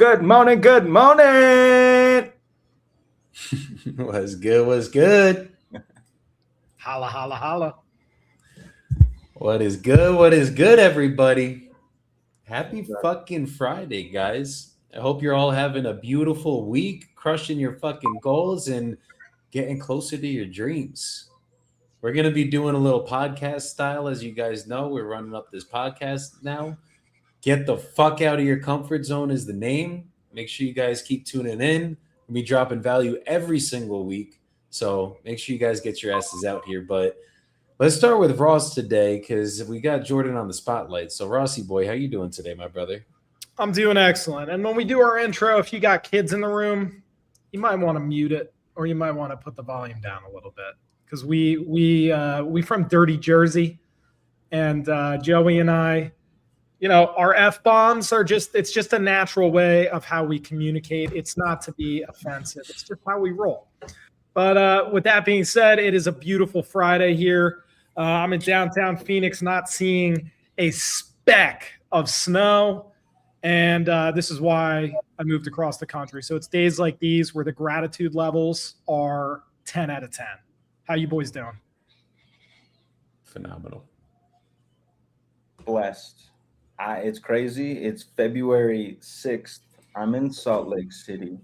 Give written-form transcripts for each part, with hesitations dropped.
Good morning, good morning. What's good? What's good? Holla, holla, holla. What is good? What is good, everybody? Happy fucking Friday, guys. I hope you're all having a beautiful week, crushing your fucking goals and getting closer to your dreams. We're going to be doing a little podcast style. As you guys know, we're running up this podcast now. Get the fuck out of your comfort zone is the name. Make sure you guys keep tuning in. We'll be dropping value every single week. So make sure you guys get your asses out here. But let's start with Ross today because we got Jordan on the spotlight. So Rossi boy, how you doing today, my brother? I'm doing excellent. And when we do our intro, if you got kids in the room, you might want to mute it or you might want to put the volume down a little bit because we from Dirty Jersey, and Joey and I, our F-bombs are it's just a natural way of how we communicate. It's not to be offensive. It's just how we roll. But with that being said, it is a beautiful Friday here. I'm in downtown Phoenix, not seeing a speck of snow. And this is why I moved across the country. So it's days like these where the gratitude levels are 10 out of 10. How you boys doing? Phenomenal. Blessed. It's crazy. It's February 6th. I'm in Salt Lake City.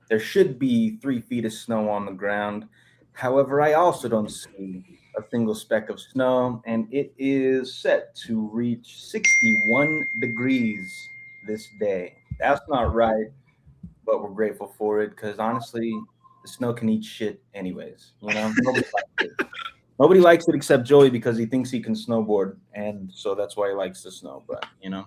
There should be 3 feet of snow on the ground. However, I also don't see a single speck of snow, and it is set to reach 61 degrees this day. That's not right, but we're grateful for it because honestly, the snow can eat shit anyways. Nobody likes it except Joey because he thinks he can snowboard, and so that's why he likes the snow. But we're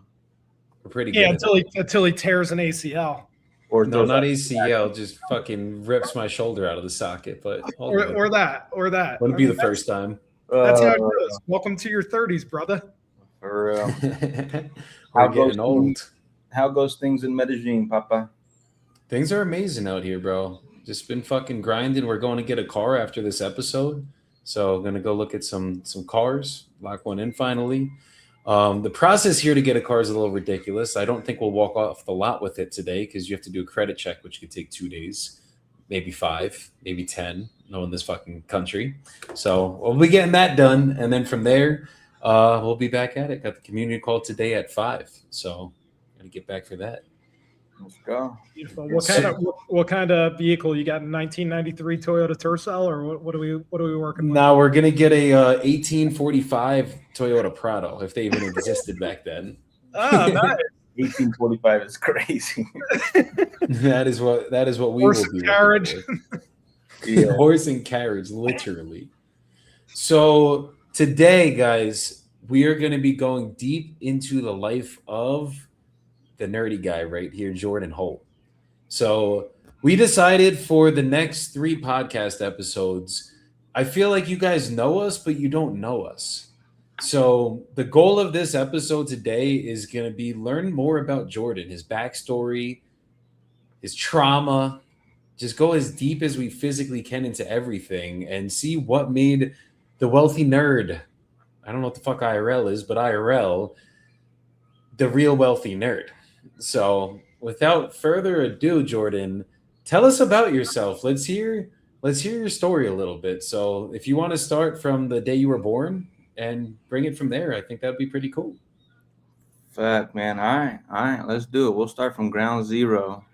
pretty good. Yeah, until he tears an ACL. Or no, not ACL, just fucking rips my shoulder out of the socket. But or that. Wouldn't be the first time. That's how it goes. Welcome to your 30s, brother. For real. We're getting old. How goes things in Medellin, Papa? Things are amazing out here, bro. Just been fucking grinding. We're going to get a car after this episode. So gonna go look at some cars, lock one in finally. The process here to get a car is a little ridiculous. I don't think we'll walk off the lot with it today because you have to do a credit check, which could take 2 days, maybe 5, maybe 10, in this fucking country. So we'll be getting that done. And then from there, we'll be back at it. Got the community call today at 5. So gotta get back for that. Let's go. Beautiful. What kind of vehicle you got? 1993 Toyota Tercel, or what are we working with? Now we're gonna get a 1845 Toyota Prado if they even existed back then. Oh, nice. 1845 is crazy. that is what we horse will be. And carriage. Yeah. Horse and carriage, literally. So today, guys, we are going to be going deep into the life of the nerdy guy right here, Jordan Holt. So we decided for the next 3 podcast episodes, I feel like you guys know us, but you don't know us. So the goal of this episode today is going to be learn more about Jordan, his backstory, his trauma, just go as deep as we physically can into everything and see what made the wealthy nerd, I don't know what the fuck IRL is, but IRL, the real wealthy nerd. So without further ado, Jordan, tell us about yourself. Let's hear your story a little bit. So if you want to start from the day you were born and bring it from there, I think that'd be pretty cool. Fuck, man. All right, let's do it. We'll start from ground zero.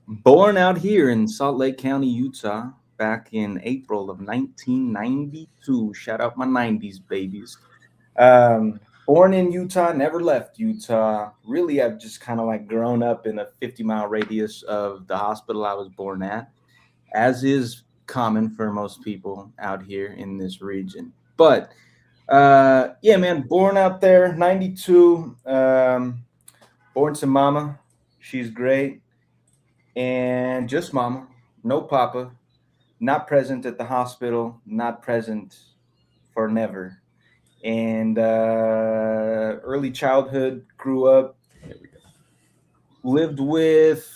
Born out here in Salt Lake County, Utah, back in April of 1992. Shout out my 90s babies. Born in Utah, never left Utah. Really, I've just kind of like grown up in a 50-mile radius of the hospital I was born at, as is common for most people out here in this region. But yeah, man, born out there, 92. Born to mama. She's great. And just mama, no papa. Not present at the hospital, not present for never. And early childhood, grew up, lived with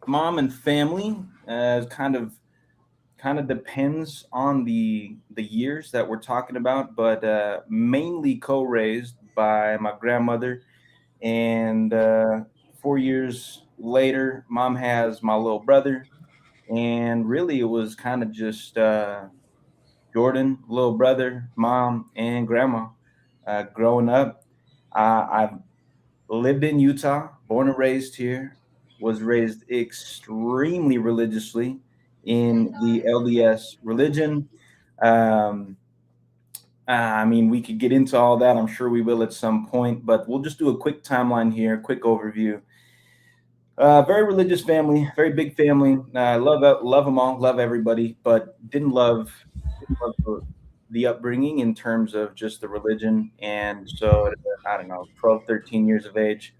mom and family. Kind of depends on the years that we're talking about, but mainly co-raised by my grandmother and 4 years later, mom has my little brother. And really, it was kind of just Jordan, little brother, mom, and grandma. Growing up, I've lived in Utah, born and raised here, was raised extremely religiously in the LDS religion. Um, I mean, we could get into all that. I'm sure we will at some point, but we'll just do a quick timeline here, quick overview. Very religious family, very big family. Love them all, love everybody, but didn't love the upbringing in terms of just the religion. And so, I don't know, 12, 13 years of age,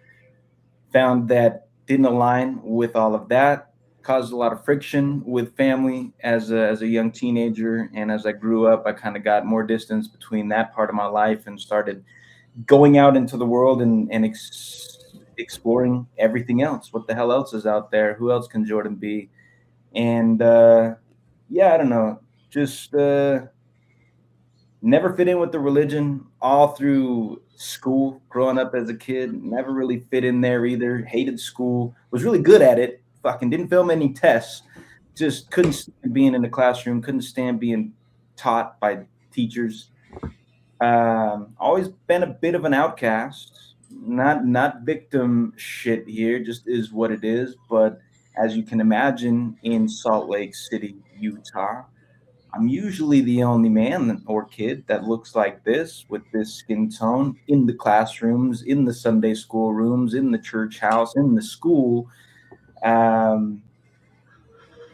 found that didn't align with all of that, caused a lot of friction with family as a young teenager. And as I grew up, I kind of got more distance between that part of my life and started going out into the world and exploring everything else. What the hell else is out there? Who else can Jordan be? And yeah, I don't know. Just never fit in with the religion all through school. Growing up as a kid, never really fit in there either. Hated school. Was really good at it. Fucking didn't fail many tests. Just couldn't stand being in the classroom. Couldn't stand being taught by teachers. Always been a bit of an outcast. Not victim shit here. Just is what it is. But as you can imagine, in Salt Lake City, Utah, I'm usually the only man or kid that looks like this with this skin tone in the classrooms, in the Sunday school rooms, in the church house, in the school. And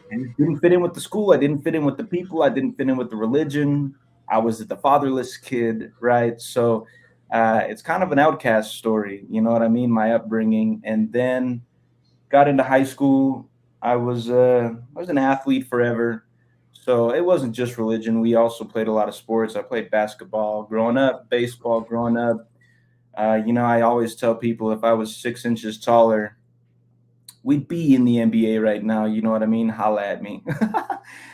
didn't fit in with the school. I didn't fit in with the people. I didn't fit in with the religion. I was the fatherless kid, right? So it's kind of an outcast story. You know what I mean? My upbringing. And then got into high school. I was an athlete forever. So it wasn't just religion. We also played a lot of sports. I played basketball growing up, baseball growing up. I always tell people if I was 6 inches taller, we'd be in the NBA right now. You know what I mean? Holla at me.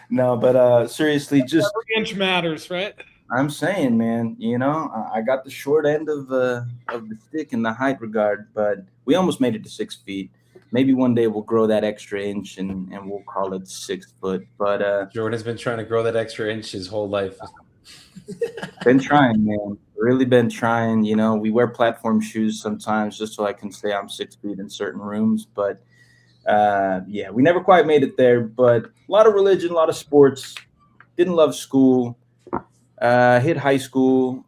No, but seriously, just every inch matters, right? I'm saying, man, I got the short end of the stick in the height regard, but we almost made it to 6 feet. Maybe one day we'll grow that extra inch and we'll call it 6 foot. But Jordan's been trying to grow that extra inch his whole life. Been trying, man. Really been trying. We wear platform shoes sometimes just so I can say I'm 6 feet in certain rooms. But yeah, we never quite made it there. But a lot of religion, a lot of sports. Didn't love school. Hit high school.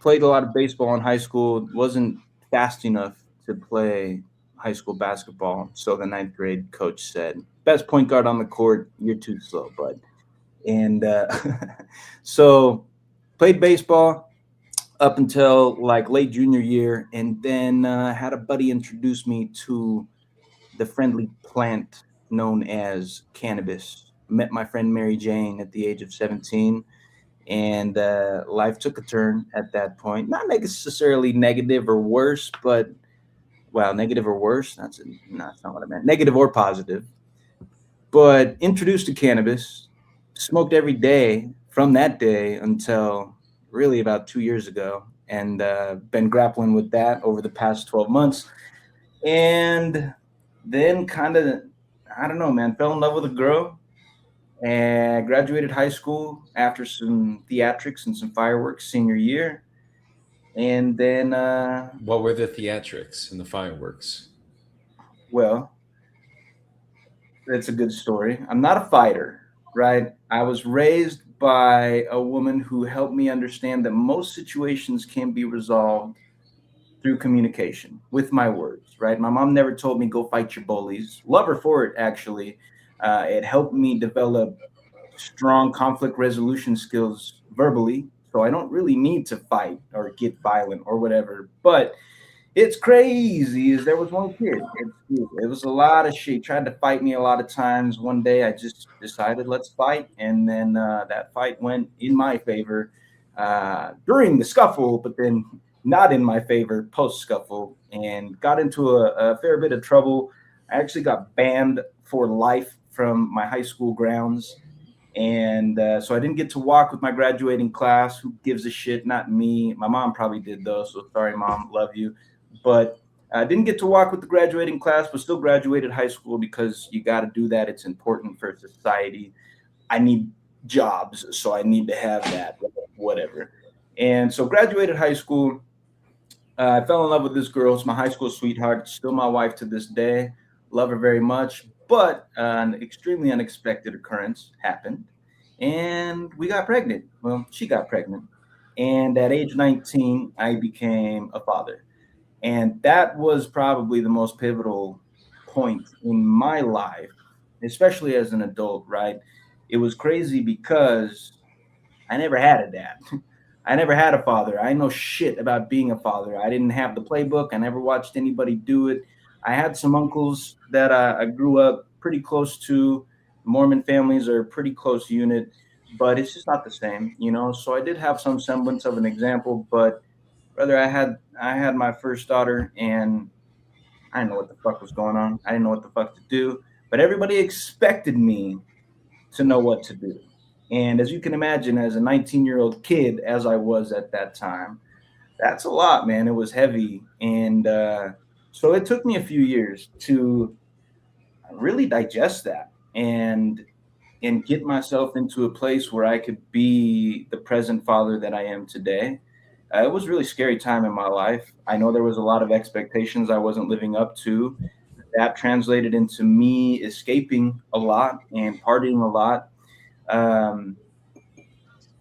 Played a lot of baseball in high school. Wasn't fast enough to play high school basketball. So the 9th grade coach said, best point guard on the court, you're too slow, bud. And so played baseball up until like late junior year. And then had a buddy introduce me to the friendly plant known as cannabis. Met my friend Mary Jane at the age of 17. And life took a turn at that point. Not necessarily negative or worse, but negative or worse. That's not what I meant. Negative or positive. But introduced to cannabis, smoked every day from that day until really about 2 years ago, and been grappling with that over the past 12 months. And then kind of, I don't know, man, fell in love with a girl and graduated high school after some theatrics and some fireworks senior year. And then what were the theatrics and the fireworks? Well, that's a good story. I'm not a fighter, right? I was raised by a woman who helped me understand that most situations can be resolved through communication with my words, right? My mom never told me go fight your bullies. Love her for it, actually. It helped me develop strong conflict resolution skills verbally. So I don't really need to fight or get violent or whatever. But it's crazy. There was one kid. It was a lot of shit. He tried to fight me a lot of times. One day I just decided let's fight. And then that fight went in my favor during the scuffle, but then not in my favor post-scuffle, and got into a fair bit of trouble. I actually got banned for life from my high school grounds. And so I didn't get to walk with my graduating class. Who gives a shit? Not me. My mom probably did, though. So sorry, Mom. Love you. But I didn't get to walk with the graduating class, but still graduated high school because you got to do that. It's important for society. I need jobs, so I need to have that, whatever. And so graduated high school. I fell in love with this girl. It's my high school sweetheart, still my wife to this day. Love her very much. But an extremely unexpected occurrence happened, and we got pregnant. Well, she got pregnant. And at age 19, I became a father. And that was probably the most pivotal point in my life, especially as an adult, right? It was crazy because I never had a dad. I never had a father. I know shit about being a father. I didn't have the playbook. I never watched anybody do it. I had some uncles that I grew up pretty close to. Mormon families are a pretty close unit, but it's just not the same, you know. So I did have some semblance of an example, but brother, I had my first daughter, and I didn't know what the fuck was going on. I didn't know what the fuck to do, but everybody expected me to know what to do. And as you can imagine, as a 19-year-old kid, as I was at that time, that's a lot, man. It was heavy. And so it took me a few years to really digest that and get myself into a place where I could be the present father that I am today. It was a really scary time in my life. I know there was a lot of expectations I wasn't living up to. That translated into me escaping a lot and partying a lot. Um,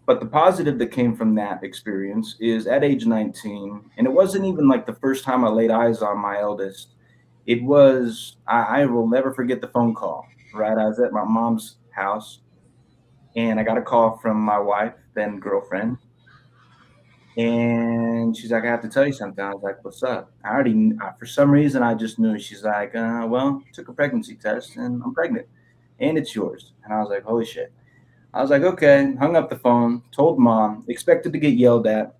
but the positive that came from that experience is at age 19, and it wasn't even like the first time I laid eyes on my eldest. It was, I will never forget the phone call, right? I was at my mom's house and I got a call from my wife, then girlfriend. And she's like, I have to tell you something. I was like, what's up? For some reason, I just knew. She's like, well, took a pregnancy test and I'm pregnant and it's yours. And I was like, holy shit. I was like, okay, hung up the phone, told mom, expected to get yelled at.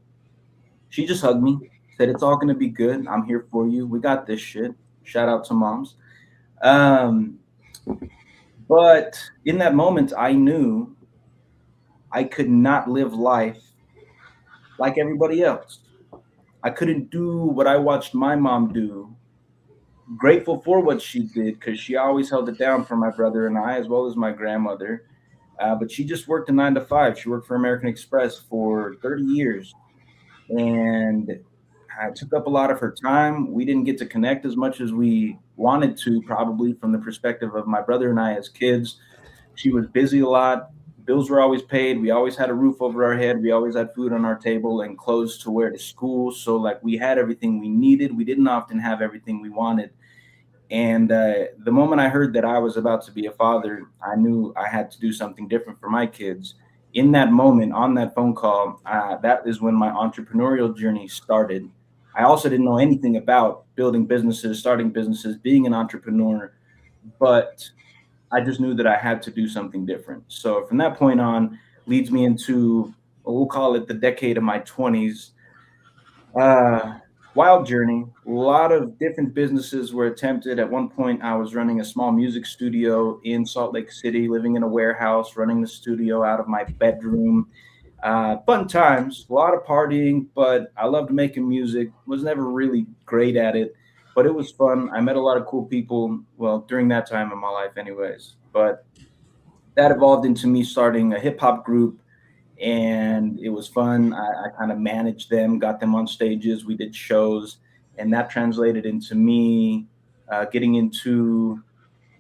She just hugged me, said, it's all going to be good. I'm here for you. We got this shit. Shout out to moms. But in that moment, I knew I could not live life like everybody else. I couldn't do what I watched my mom do. Grateful for what she did because she always held it down for my brother and I, as well as my grandmother. But she just worked a 9 to 5. She worked for American Express for 30 years. And I took up a lot of her time. We didn't get to connect as much as we wanted to, probably from the perspective of my brother and I as kids. She was busy a lot. Bills were always paid. We always had a roof over our head. We always had food on our table and clothes to wear to school. So like we had everything we needed. We didn't often have everything we wanted. And the moment I heard that I was about to be a father, I knew I had to do something different for my kids. In that moment, on that phone call, that is when my entrepreneurial journey started. I also didn't know anything about building businesses, starting businesses, being an entrepreneur, but I just knew that I had to do something different. So from that point on, leads me into, we'll call it the decade of my 20s. Wild journey. A lot of different businesses were attempted. At one point, I was running a small music studio in Salt Lake City, living in a warehouse, running the studio out of my bedroom. Fun times, a lot of partying, but I loved making music. Was never really great at it, but it was fun. I met a lot of cool people, well, during that time in my life anyways. But that evolved into me starting a hip hop group, and it was fun. I kind of managed them, got them on stages. We did shows, and that translated into me getting into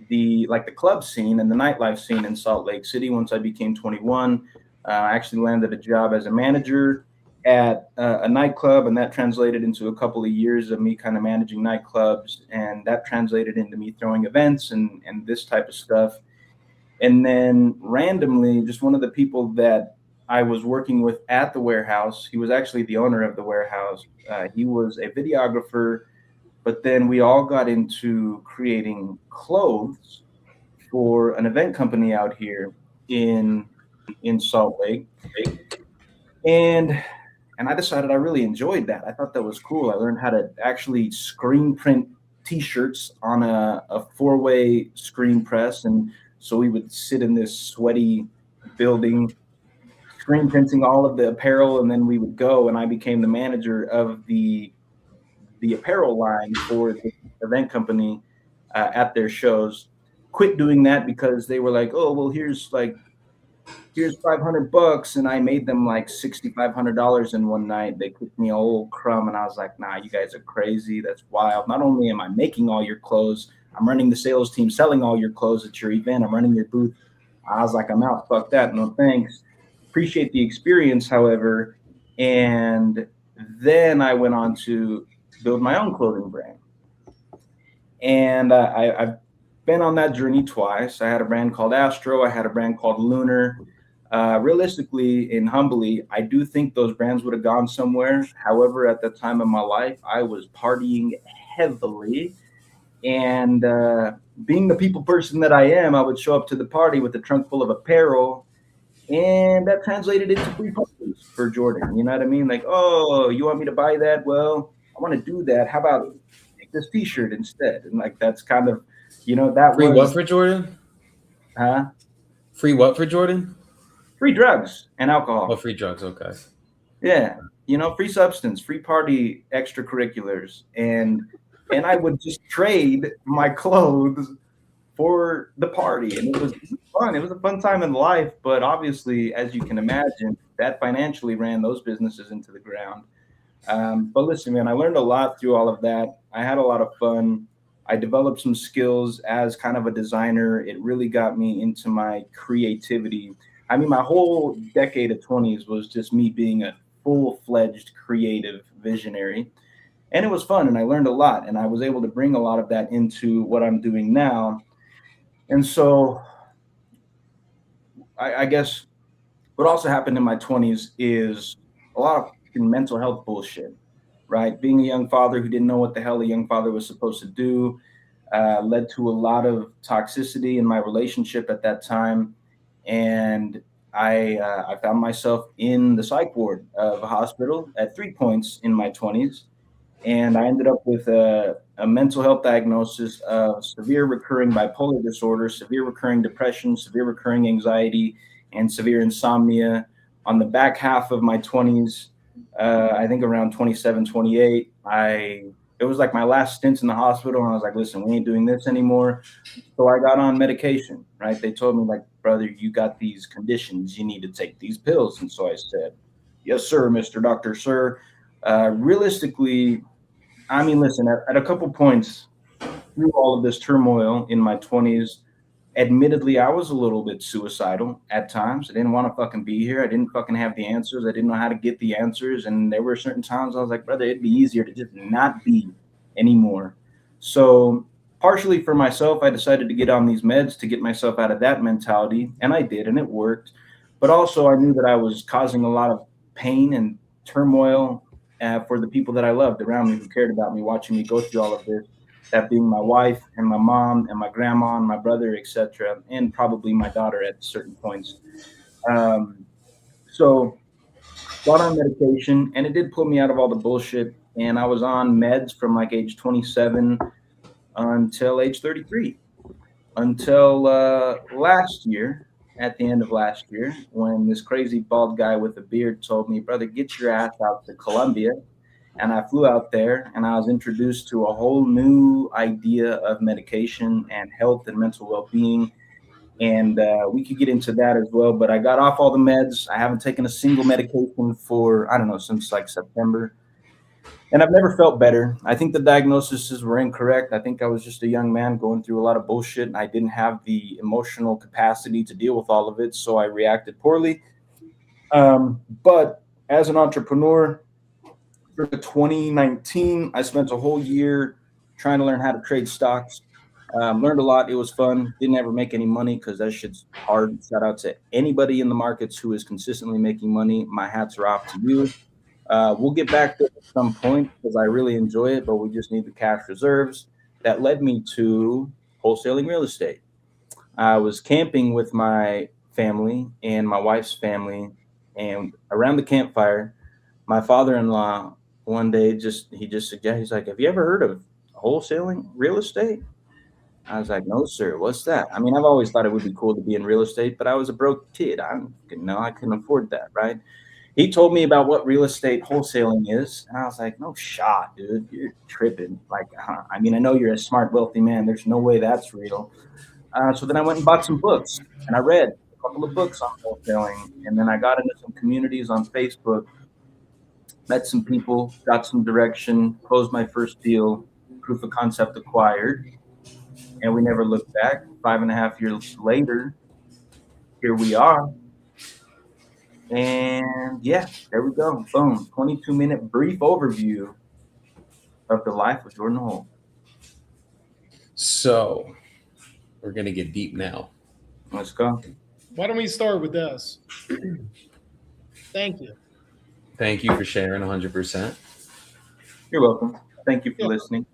the club scene and the nightlife scene in Salt Lake City. Once I became 21, I actually landed a job as a manager at a nightclub, and that translated into a couple of years of me kind of managing nightclubs, and that translated into me throwing events and this type of stuff. And then randomly, just one of the people that I was working with at the warehouse, he was actually the owner of the warehouse. He was a videographer, but then we all got into creating clothes for an event company out here in Salt Lake. And I decided I really enjoyed that. I thought that was cool. I learned how to actually screen print T-shirts on a 4-way screen press. And so we would sit in this sweaty building, screen printing all of the apparel, and then we would go, and I became the manager of the the apparel line for the event company at their shows. Quit doing that because they were like, oh, well, here's $500, and I made them like $6,500 in one night. They cooked me a whole crumb, and I was like, nah, you guys are crazy. That's wild. Not only am I making all your clothes, I'm running the sales team, selling all your clothes at your event. I'm running your booth. I was like, I'm out. Fuck that. No thanks. Appreciate the experience, however. And then I went on to build my own clothing brand. And I've been on that journey twice. I had a brand called Astro. I had a brand called Lunar. Realistically and humbly, I do think those brands would have gone somewhere. However, at the time of my life, I was partying heavily. And being the people person that I am, I would show up to the party with a trunk full of apparel. And that translated into free parties for Jordan. You know what I mean? Like, oh, you want me to buy that? Well, I want to do that. How about make this T-shirt instead? And like, that's kind of, that free was, what for Jordan? Huh? Free what for Jordan? Free drugs and alcohol. Oh, free drugs. Okay. Yeah. Free substance, free party extracurriculars. And I would just trade my clothes for the party. And it was fun. It was a fun time in life. But obviously, as you can imagine, that financially ran those businesses into the ground. But listen, man, I learned a lot through all of that. I had a lot of fun. I developed some skills as kind of a designer. It really got me into my creativity. I mean, my whole decade of 20s was just me being a full-fledged creative visionary. And it was fun, and I learned a lot, and I was able to bring a lot of that into what I'm doing now. And so I guess what also happened in my 20s is a lot of mental health bullshit, right? Being a young father who didn't know what the hell a young father was supposed to do led to a lot of toxicity in my relationship at that time. And I found myself in the psych ward of a hospital at 3 points in my 20s. And I ended up with a mental health diagnosis of severe recurring bipolar disorder, severe recurring depression, severe recurring anxiety, and severe insomnia on the back half of my 20s. I think around 27, 28, it was like my last stint in the hospital. And I was like, listen, we ain't doing this anymore. So I got on medication, right? They told me, like, brother, you got these conditions. You need to take these pills. And so I said, yes, sir, Mr. Doctor, sir. Realistically, I mean, listen, at a couple points through all of this turmoil in my 20s, admittedly, I was a little bit suicidal at times. I didn't want to fucking be here. I didn't fucking have the answers. I didn't know how to get the answers. And there were certain times I was like, brother, it'd be easier to just not be anymore. So partially for myself, I decided to get on these meds to get myself out of that mentality. And I did, and it worked. But also I knew that I was causing a lot of pain and turmoil for the people that I loved around me, who cared about me, watching me go through all of this. That being my wife and my mom and my grandma and my brother, etc., and probably my daughter at certain points. So got on medication, and it did pull me out of all the bullshit. And I was on meds from like age 27 until age 33, until last year, at the end of last year, when this crazy bald guy with a beard told me, brother, get your ass out to Colombia. And I flew out there, and I was introduced to a whole new idea of medication and health and mental well-being. And we could get into that as well. But I got off all the meds. I haven't taken a single medication for, I don't know, since like September. And I've never felt better. I think the diagnoses were incorrect. I think I was just a young man going through a lot of bullshit, and I didn't have the emotional capacity to deal with all of it. So I reacted poorly. But as an entrepreneur, for 2019, I spent a whole year trying to learn how to trade stocks. Learned a lot. It was fun. Didn't ever make any money because that shit's hard. Shout out to anybody in the markets who is consistently making money. My hats are off to you. We'll get back to it at some point because I really enjoy it, but we just need the cash reserves. That led me to wholesaling real estate. I was camping with my family and my wife's family, and around the campfire, my father-in-law one day he just suggested, he's like, have you ever heard of wholesaling real estate? I was like, no, sir. What's that? I mean, I've always thought it would be cool to be in real estate, but I was a broke kid. I couldn't afford that, right? he told me about what real estate wholesaling is, and I was like, no shot, dude, you're tripping. Like, I mean, I know you're a smart, wealthy man. There's no way that's real. So then I went and bought some books, and I read a couple of books on wholesaling, and then I got into some communities on Facebook, met some people, got some direction, closed my first deal, proof of concept acquired, and we never looked back. 5.5 years later, here we are. And yeah, there we go. Boom. 22-minute brief overview of the life of Jordan Holt. So we're going to get deep now. Let's go. Why don't we start with this? Thank you. Thank you for sharing 100%. You're welcome. Thank you for listening.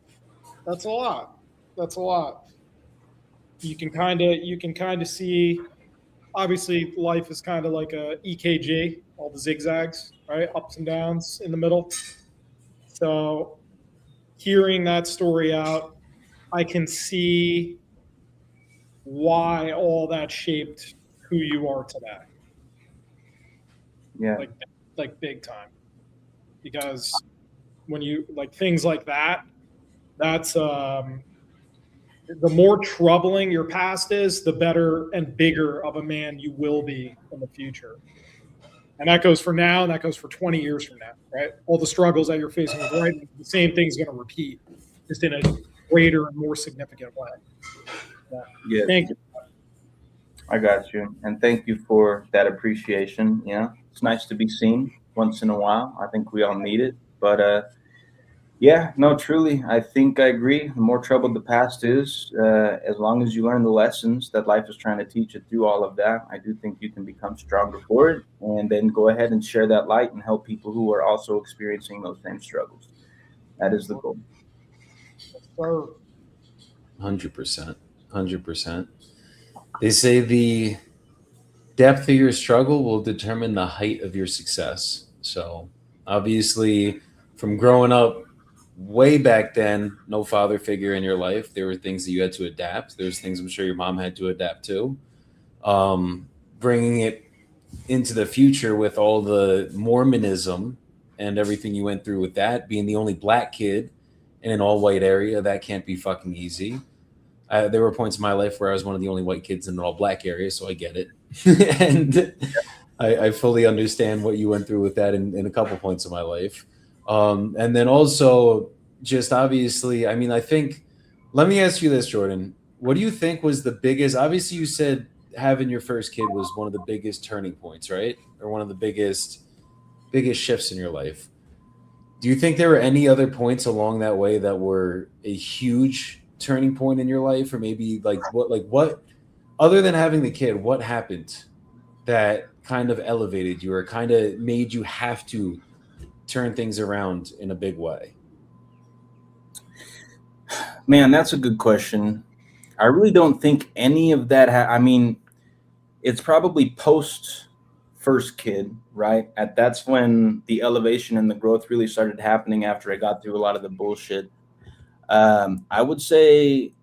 That's a lot. That's a lot. You can kind of see, obviously life is kind of like a EKG, all the zigzags, right? Ups and downs in the middle. So hearing that story out, I can see why all that shaped who you are today. Yeah. Like big time. Because when you like things like that, that's the more troubling your past is, the better and bigger of a man you will be in the future. And that goes for now, and that goes for 20 years from now, right? All the struggles that you're facing with right, the same thing's going to repeat, just in a greater and more significant way. Yeah. Thank you. I got you. And thank you for that appreciation. Yeah. It's nice to be seen once in a while. I think we all need it. But yeah, no, truly, I think I agree. The more troubled the past is, as long as you learn the lessons that life is trying to teach you through all of that, I do think you can become stronger for it, and then go ahead and share that light and help people who are also experiencing those same struggles. That is the goal. 100%. 100%. They say the depth of your struggle will determine the height of your success. So obviously, from growing up way back then, no father figure in your life, there were things that you had to adapt. There's things I'm sure your mom had to adapt to. Bringing it into the future with all the Mormonism and everything you went through with that, being the only black kid in an all-white area, that can't be fucking easy. There were points in my life where I was one of the only white kids in an all-black area, so I get it. And I fully understand what you went through with that in a couple points of my life. And then also, just obviously, I mean, I think, let me ask you this, Jordan. What do you think was the biggest, obviously you said having your first kid was one of the biggest turning points, right? Or one of the biggest shifts in your life. Do you think there were any other points along that way that were a huge turning point in your life? Or maybe what, other than having the kid, what happened that kind of elevated you or kind of made you have to turn things around in a big way? Man, that's a good question. I really don't think any of that. I mean, it's probably post first kid, right? That's when the elevation and the growth really started happening after I got through a lot of the bullshit. I would say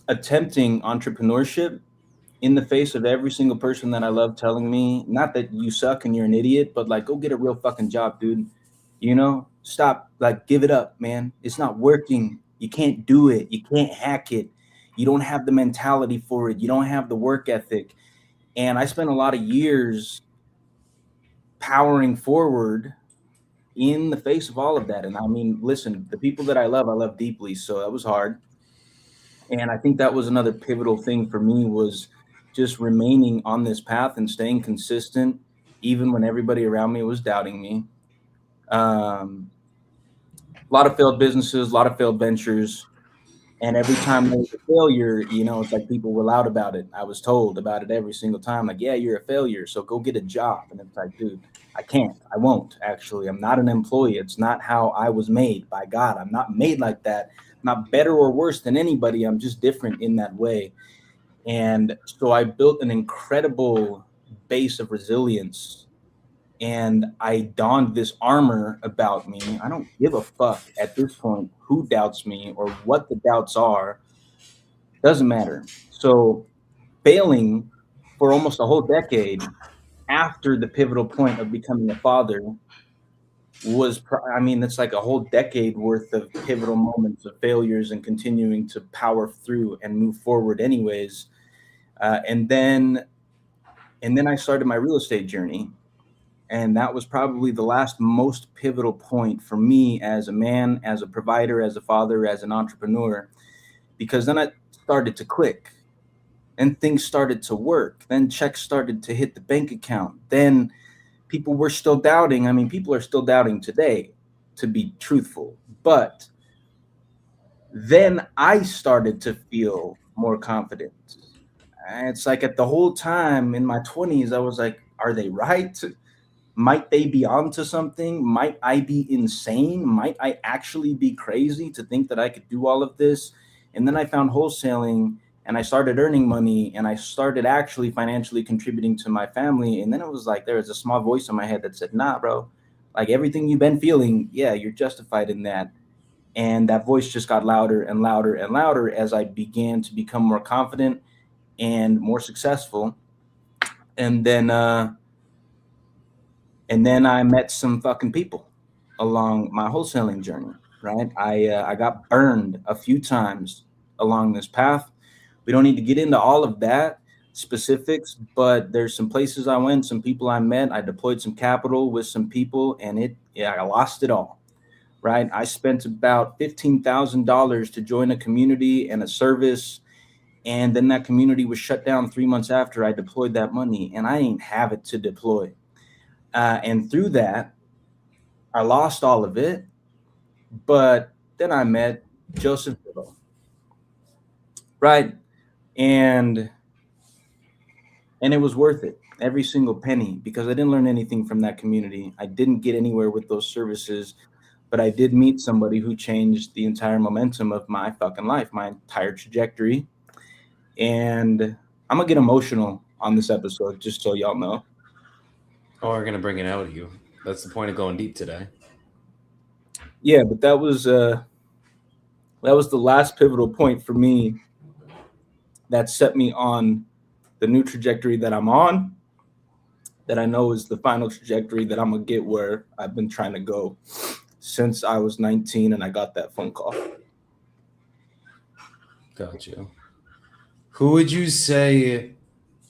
attempting entrepreneurship in the face of every single person that I love telling me, not that you suck and you're an idiot, but like, go get a real fucking job, dude. You know, stop, like, give it up, man. It's not working. You can't do it. You can't hack it. You don't have the mentality for it. You don't have the work ethic. And I spent a lot of years powering forward in the face of all of that. And I mean, listen, the people that I love deeply. So that was hard. And I think that was another pivotal thing for me, was just remaining on this path and staying consistent, even when everybody around me was doubting me. A lot of failed businesses, a lot of failed ventures. And every time there was a failure, you know, it's like people were loud about it. I was told about it every single time. Like, yeah, you're a failure, so go get a job. And it's like, dude, I can't. I won't, actually. I'm not an employee. It's not how I was made by God. I'm not made like that. I'm not better or worse than anybody. I'm just different in that way. And so I built an incredible base of resilience, and I donned this armor about me. I don't give a fuck at this point who doubts me or what the doubts are. Doesn't matter. So failing for almost a whole decade after the pivotal point of becoming a father was, I mean, it's like a whole decade worth of pivotal moments of failures and continuing to power through and move forward anyways. And then I started my real estate journey. And that was probably the last most pivotal point for me as a man, as a provider, as a father, as an entrepreneur, because then I started to click and things started to work. Then checks started to hit the bank account. Then people were still doubting. I mean, people are still doubting today, to be truthful. But then I started to feel more confident. And it's like at the whole time in my 20s, I was like, are they right? Might they be onto something? Might I be insane? Might I actually be crazy to think that I could do all of this? And then I found wholesaling and I started earning money and I started actually financially contributing to my family. And then it was like there was a small voice in my head that said, nah, bro, like everything you've been feeling, yeah, you're justified in that. And that voice just got louder and louder and louder as I began to become more confident and more successful. And then I met some fucking people along my wholesaling journey, right? I got burned a few times along this path. We don't need to get into all of that specifics, but there's some places I went, some people I met. I deployed some capital with some people, and I lost it all, right? I spent about $15,000 to join a community and a service, and then that community was shut down 3 months after I deployed that money, and I didn't have it to deploy. And through that, I lost all of it. But then I met Joseph Dillow, right? And it was worth it, every single penny, because I didn't learn anything from that community. I didn't get anywhere with those services, but I did meet somebody who changed the entire momentum of my fucking life, my entire trajectory. And I'm gonna get emotional on this episode, just so y'all know. Oh, we're gonna bring it out of you. That's the point of going deep today. Yeah, but that was the last pivotal point for me that set me on the new trajectory that I'm on, that I know is the final trajectory that I'm gonna get where I've been trying to go since I was 19 and I got that phone call. Got you. Who would you say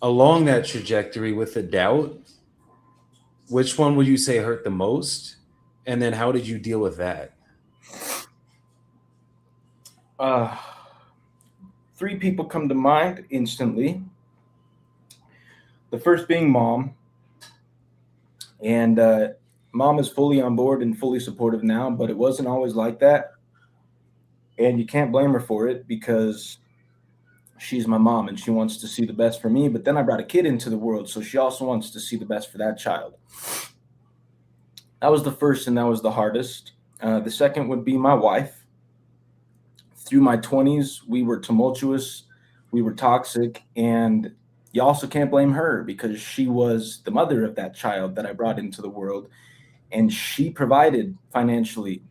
along that trajectory with a doubt, which one would you say hurt the most? And then how did you deal with that? Three people come to mind instantly. The first being mom. And mom is fully on board and fully supportive now, but it wasn't always like that. And you can't blame her for it because she's my mom and she wants to see the best for me. But then I brought a kid into the world, so she also wants to see the best for that child. That was the first and that was the hardest. The second would be my wife. Through my 20s, we were tumultuous, we were toxic, and you also can't blame her because she was the mother of that child that I brought into the world. And she provided financially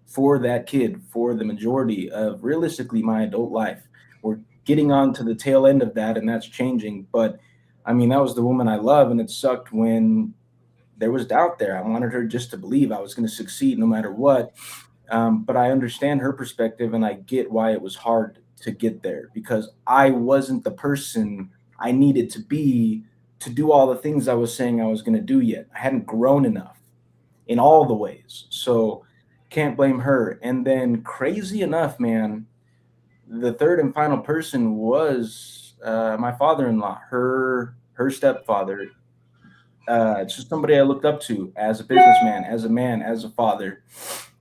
for that kid for the majority of realistically my adult life. We're getting on to the tail end of that and that's changing. But I mean, that was the woman I love. And it sucked when there was doubt there. I wanted her just to believe I was going to succeed no matter what. But I understand her perspective and I get why it was hard to get there because I wasn't the person I needed to be to do all the things I was saying I was going to do yet. I hadn't grown enough in all the ways. So can't blame her. And then crazy enough, man, the third and final person was my father-in-law, her stepfather. It's just somebody I looked up to as a businessman, as a man, as a father.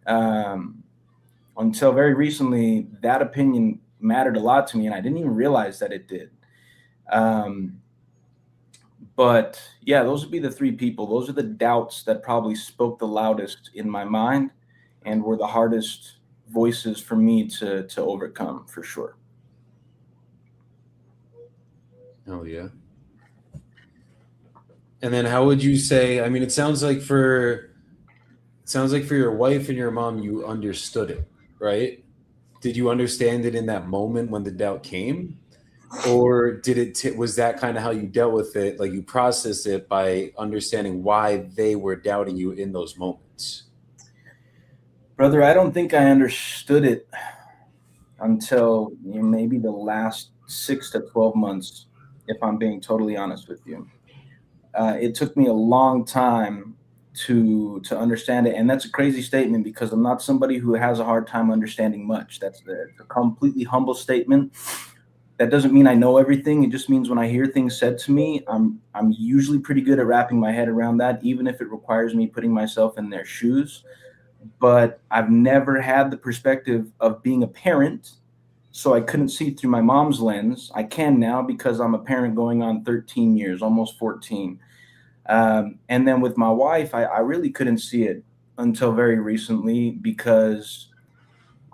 Until very recently, that opinion mattered a lot to me, and I didn't even realize that it did. But yeah, those would be the three people. Those are the doubts that probably spoke the loudest in my mind and were the hardest voices for me to overcome, for sure. Oh, yeah. And then how would you say, I mean, it sounds like for your wife and your mom, you understood it, right? Did you understand it in that moment when the doubt came? Or did it was that kind of how you dealt with it? Like you processed it by understanding why they were doubting you in those moments? Brother, I don't think I understood it until maybe the last 6 to 12 months, if I'm being totally honest with you. It took me a long time to understand it, and that's a crazy statement because I'm not somebody who has a hard time understanding much. That's a completely humble statement. That doesn't mean I know everything. It just means when I hear things said to me, I'm usually pretty good at wrapping my head around that, even if it requires me putting myself in their shoes. But I've never had the perspective of being a parent, so I couldn't see through my mom's lens. I can now because I'm a parent going on 13 years, almost 14. And then with my wife, I really couldn't see it until very recently because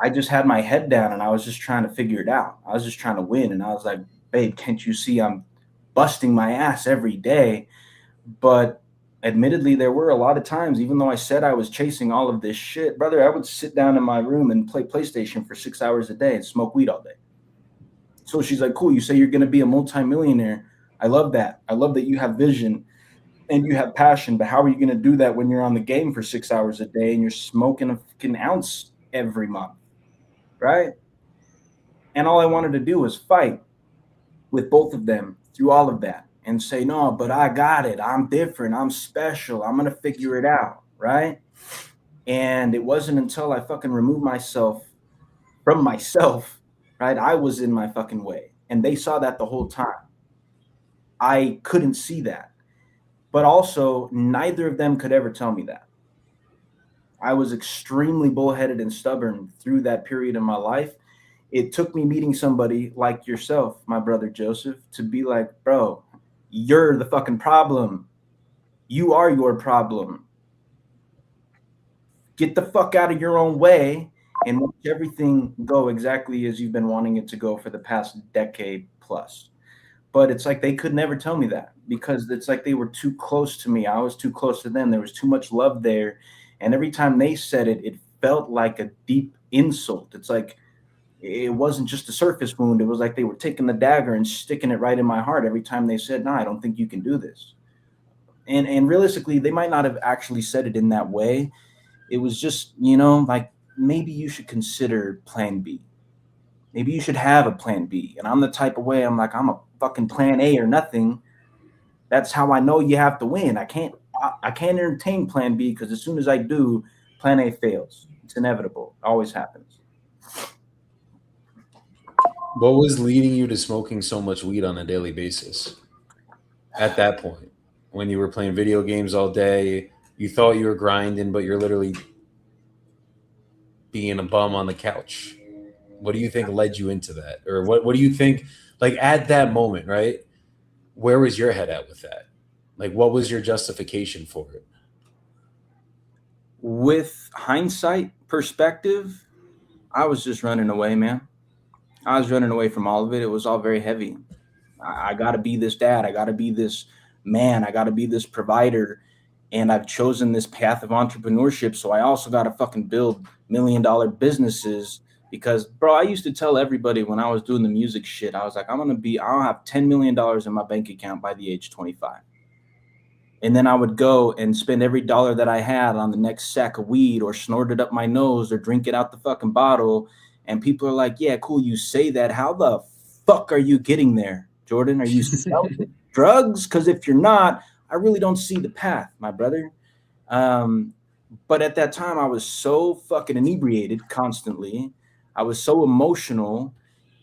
I just had my head down and I was just trying to figure it out. I was just trying to win. And I was like, babe, can't you see I'm busting my ass every day? But admittedly, there were a lot of times, even though I said I was chasing all of this shit, brother, I would sit down in my room and play PlayStation for 6 hours a day and smoke weed all day. So she's like, cool, you say you're going to be a multimillionaire. I love that. I love that you have vision and you have passion, but how are you going to do that when you're on the game for 6 hours a day and you're smoking a fucking ounce every month? Right? And all I wanted to do was fight with both of them through all of that and say, no, but I got it. I'm different. I'm special. I'm going to figure it out. Right? And it wasn't until I fucking removed myself from myself, right? I was in my fucking way. And they saw that the whole time. I couldn't see that. But also, neither of them could ever tell me that. I was extremely bullheaded and stubborn through that period in my life. It took me meeting somebody like yourself, my brother Joseph, to be like, bro, you're the fucking problem. You are your problem. Get the fuck out of your own way and watch everything go exactly as you've been wanting it to go for the past decade plus. But it's like they could never tell me that because it's like they were too close to me. I was too close to them. There was too much love there. And every time they said it, it felt like a deep insult. It's like it wasn't just a surface wound. It was like they were taking the dagger and sticking it right in my heart every time they said, no, I don't think you can do this. And realistically, they might not have actually said it in that way. It was just, like maybe you should consider plan B. Maybe you should have a plan B. And I'm the type of way I'm like, I'm a fucking plan A or nothing. That's how I know you have to win. I can't entertain plan B because as soon as I do, plan A fails. It's inevitable. It always happens. What was leading you to smoking so much weed on a daily basis at that point? When you were playing video games all day, you thought you were grinding, but you're literally being a bum on the couch. What do you think led you into that? Or what do you think, like at that moment, right? Where was your head at with that? Like, what was your justification for it? With hindsight perspective, I was just running away, man. I was running away from all of it. It was all very heavy. I got to be this dad. I got to be this man. I got to be this provider. And I've chosen this path of entrepreneurship. So I also got to fucking build $1 million businesses because, bro, I used to tell everybody when I was doing the music shit, I was like, I'll have $10 million in my bank account by the age 25. And then I would go and spend every dollar that I had on the next sack of weed or snort it up my nose or drink it out the fucking bottle. And people are like, yeah, cool, you say that. How the fuck are you getting there, Jordan? Are you selling drugs? Because if you're not, I really don't see the path, my brother. But at that time, I was so fucking inebriated constantly. I was so emotional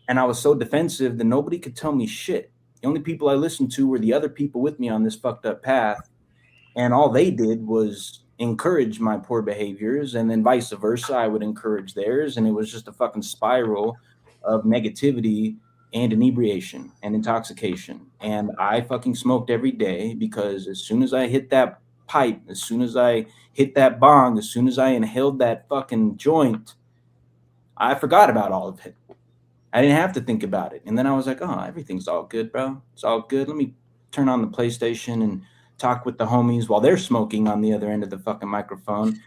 and I was so defensive that nobody could tell me shit. The only people I listened to were the other people with me on this fucked up path. And all they did was encourage my poor behaviors. And then vice versa, I would encourage theirs. And it was just a fucking spiral of negativity and inebriation and intoxication. And I fucking smoked every day because as soon as I hit that pipe, as soon as I hit that bong, as soon as I inhaled that fucking joint, I forgot about all of it. I didn't have to think about it. And then I was like, oh, everything's all good, bro. It's all good. Let me turn on the PlayStation and talk with the homies while they're smoking on the other end of the fucking microphone.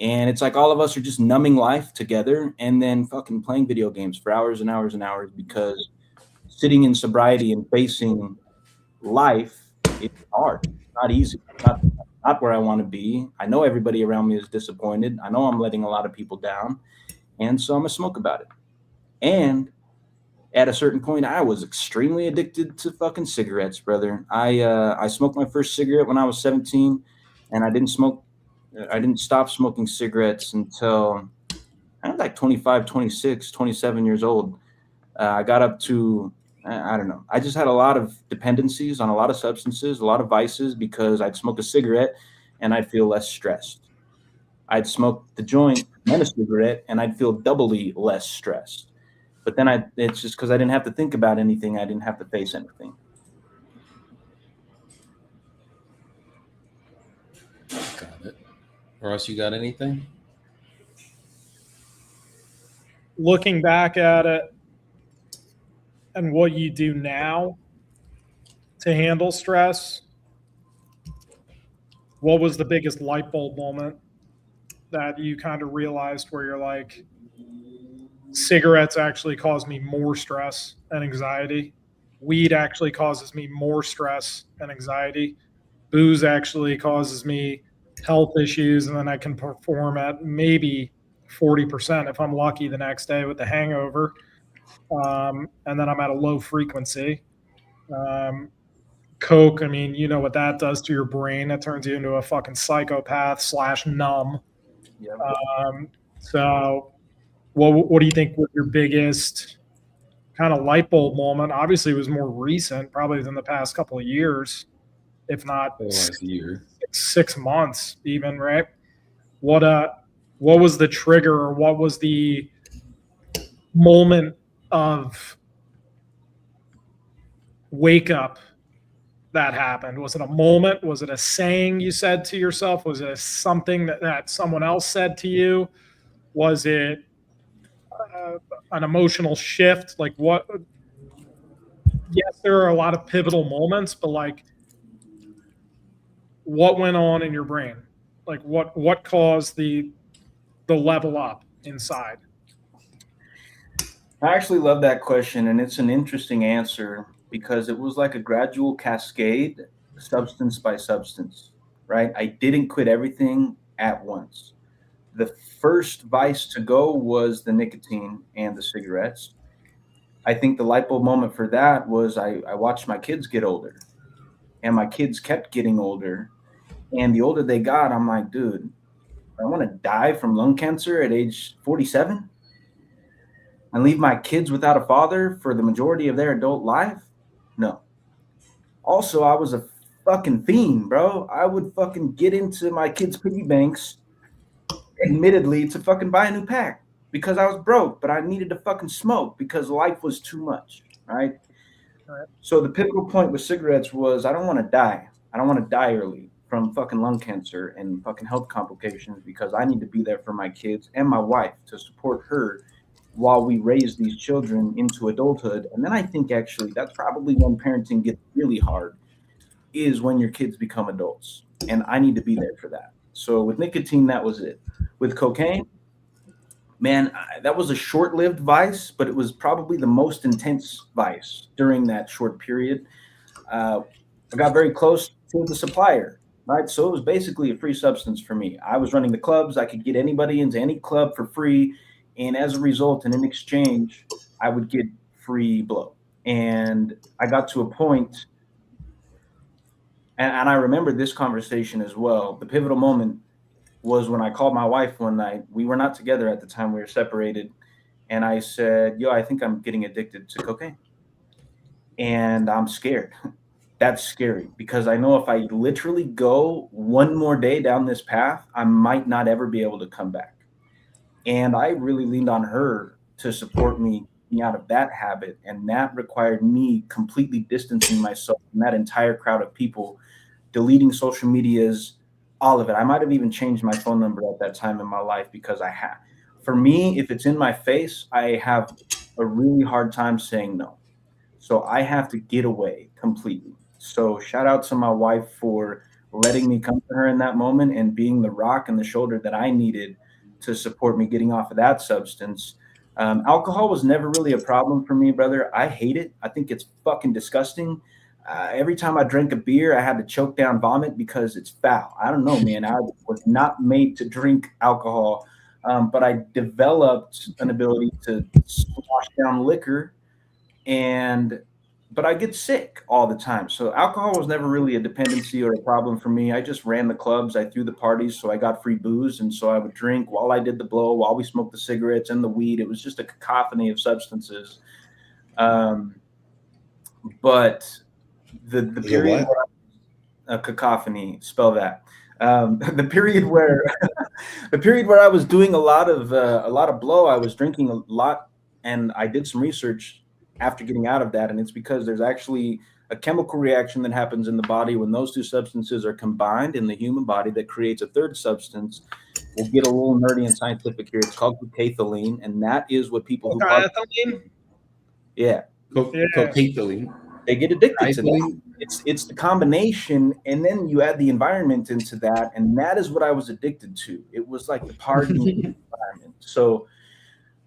And it's like all of us are just numbing life together and then fucking playing video games for hours and hours and hours because sitting in sobriety and facing life, it's hard. It's not easy. It's not where I want to be. I know everybody around me is disappointed. I know I'm letting a lot of people down. And so I'm going to smoke about it. And at a certain point, I was extremely addicted to fucking cigarettes, brother. I smoked my first cigarette when I was 17, and I didn't stop smoking cigarettes until I was like 25, 26, 27 years old. I got up to, I don't know. I just had a lot of dependencies on a lot of substances, a lot of vices, because I'd smoke a cigarette and I'd feel less stressed. I'd smoke the joint and a cigarette and I'd feel doubly less stressed. But then it's just because I didn't have to think about anything. I didn't have to face anything. Got it. Ross, you got anything? Looking back at it and what you do now to handle stress, what was the biggest light bulb moment that you kind of realized where you're like, cigarettes actually cause me more stress and anxiety. Weed actually causes me more stress and anxiety. Booze actually causes me health issues, and then I can perform at maybe 40% if I'm lucky the next day with the hangover. And then I'm at a low frequency. Coke, I mean, you know what that does to your brain. It turns you into a fucking psychopath / numb. Yep. So what do you think was your biggest kind of light bulb moment? Obviously, it was more recent, probably than the past couple of years, if not last year, 6 months even, right? What was the trigger, or what was the moment of wake up that happened? Was it a moment? Was it a saying you said to yourself? Was it something that someone else said to you? Was it an emotional shift? Like what? Yes, there are a lot of pivotal moments, but like what went on in your brain? Like what caused the level up inside? I actually love that question, and it's an interesting answer because it was like a gradual cascade, substance by substance, right? I didn't quit everything at once. The first vice to go was the nicotine and the cigarettes. I think the light bulb moment for that was I watched my kids get older, and my kids kept getting older. And the older they got, I'm like, dude, I want to die from lung cancer at age 47 and leave my kids without a father for the majority of their adult life? No. Also, I was a fucking fiend, bro. I would fucking get into my kids' piggy banks, admittedly, to fucking buy a new pack because I was broke, but I needed to fucking smoke because life was too much, right? So the pivotal point with cigarettes was I don't want to die. I don't want to die early from fucking lung cancer and fucking health complications because I need to be there for my kids and my wife to support her while we raise these children into adulthood. And then I think actually that's probably when parenting gets really hard, is when your kids become adults. And I need to be there for that. So with nicotine, that was it. With cocaine, man, that was a short-lived vice, but it was probably the most intense vice during that short period. I got very close to the supplier, right? So it was basically a free substance for me. I was running the clubs. I could get anybody into any club for free. And as a result, and in exchange, I would get free blow. And I got to a point, and I remember this conversation as well. The pivotal moment was when I called my wife one night. We were not together at the time. We were separated. And I said, yo, I think I'm getting addicted to cocaine. And I'm scared. That's scary because I know if I literally go one more day down this path, I might not ever be able to come back. And I really leaned on her to support me out of that habit. And that required me completely distancing myself from that entire crowd of people, deleting social medias, all of it. I might have even changed my phone number at that time in my life because for me, if it's in my face, I have a really hard time saying no. So I have to get away completely. So shout out to my wife for letting me come to her in that moment and being the rock and the shoulder that I needed to support me getting off of that substance. Alcohol was never really a problem for me, brother. I hate it. I think it's fucking disgusting. Every time I drank a beer, I had to choke down vomit because it's foul. I don't know, man. I was not made to drink alcohol, but I developed an ability to squash down liquor, but I get sick all the time. So alcohol was never really a dependency or a problem for me. I just ran the clubs, I threw the parties, so I got free booze, and so I would drink while I did the blow, while we smoked the cigarettes and the weed. It was just a cacophony of substances. But the period where a cacophony, spell that. The period where I was doing a lot of blow, I was drinking a lot, and I did some research after getting out of that, and it's because there's actually a chemical reaction that happens in the body when those two substances are combined in the human body that creates a third substance. We'll get a little nerdy and scientific here. It's called cocaiethylene, and that is what people Cocaiethylene? Cocaiethylene. They get addicted to that. It's the combination, and then you add the environment into that, and that is what I was addicted to. It was like the party environment.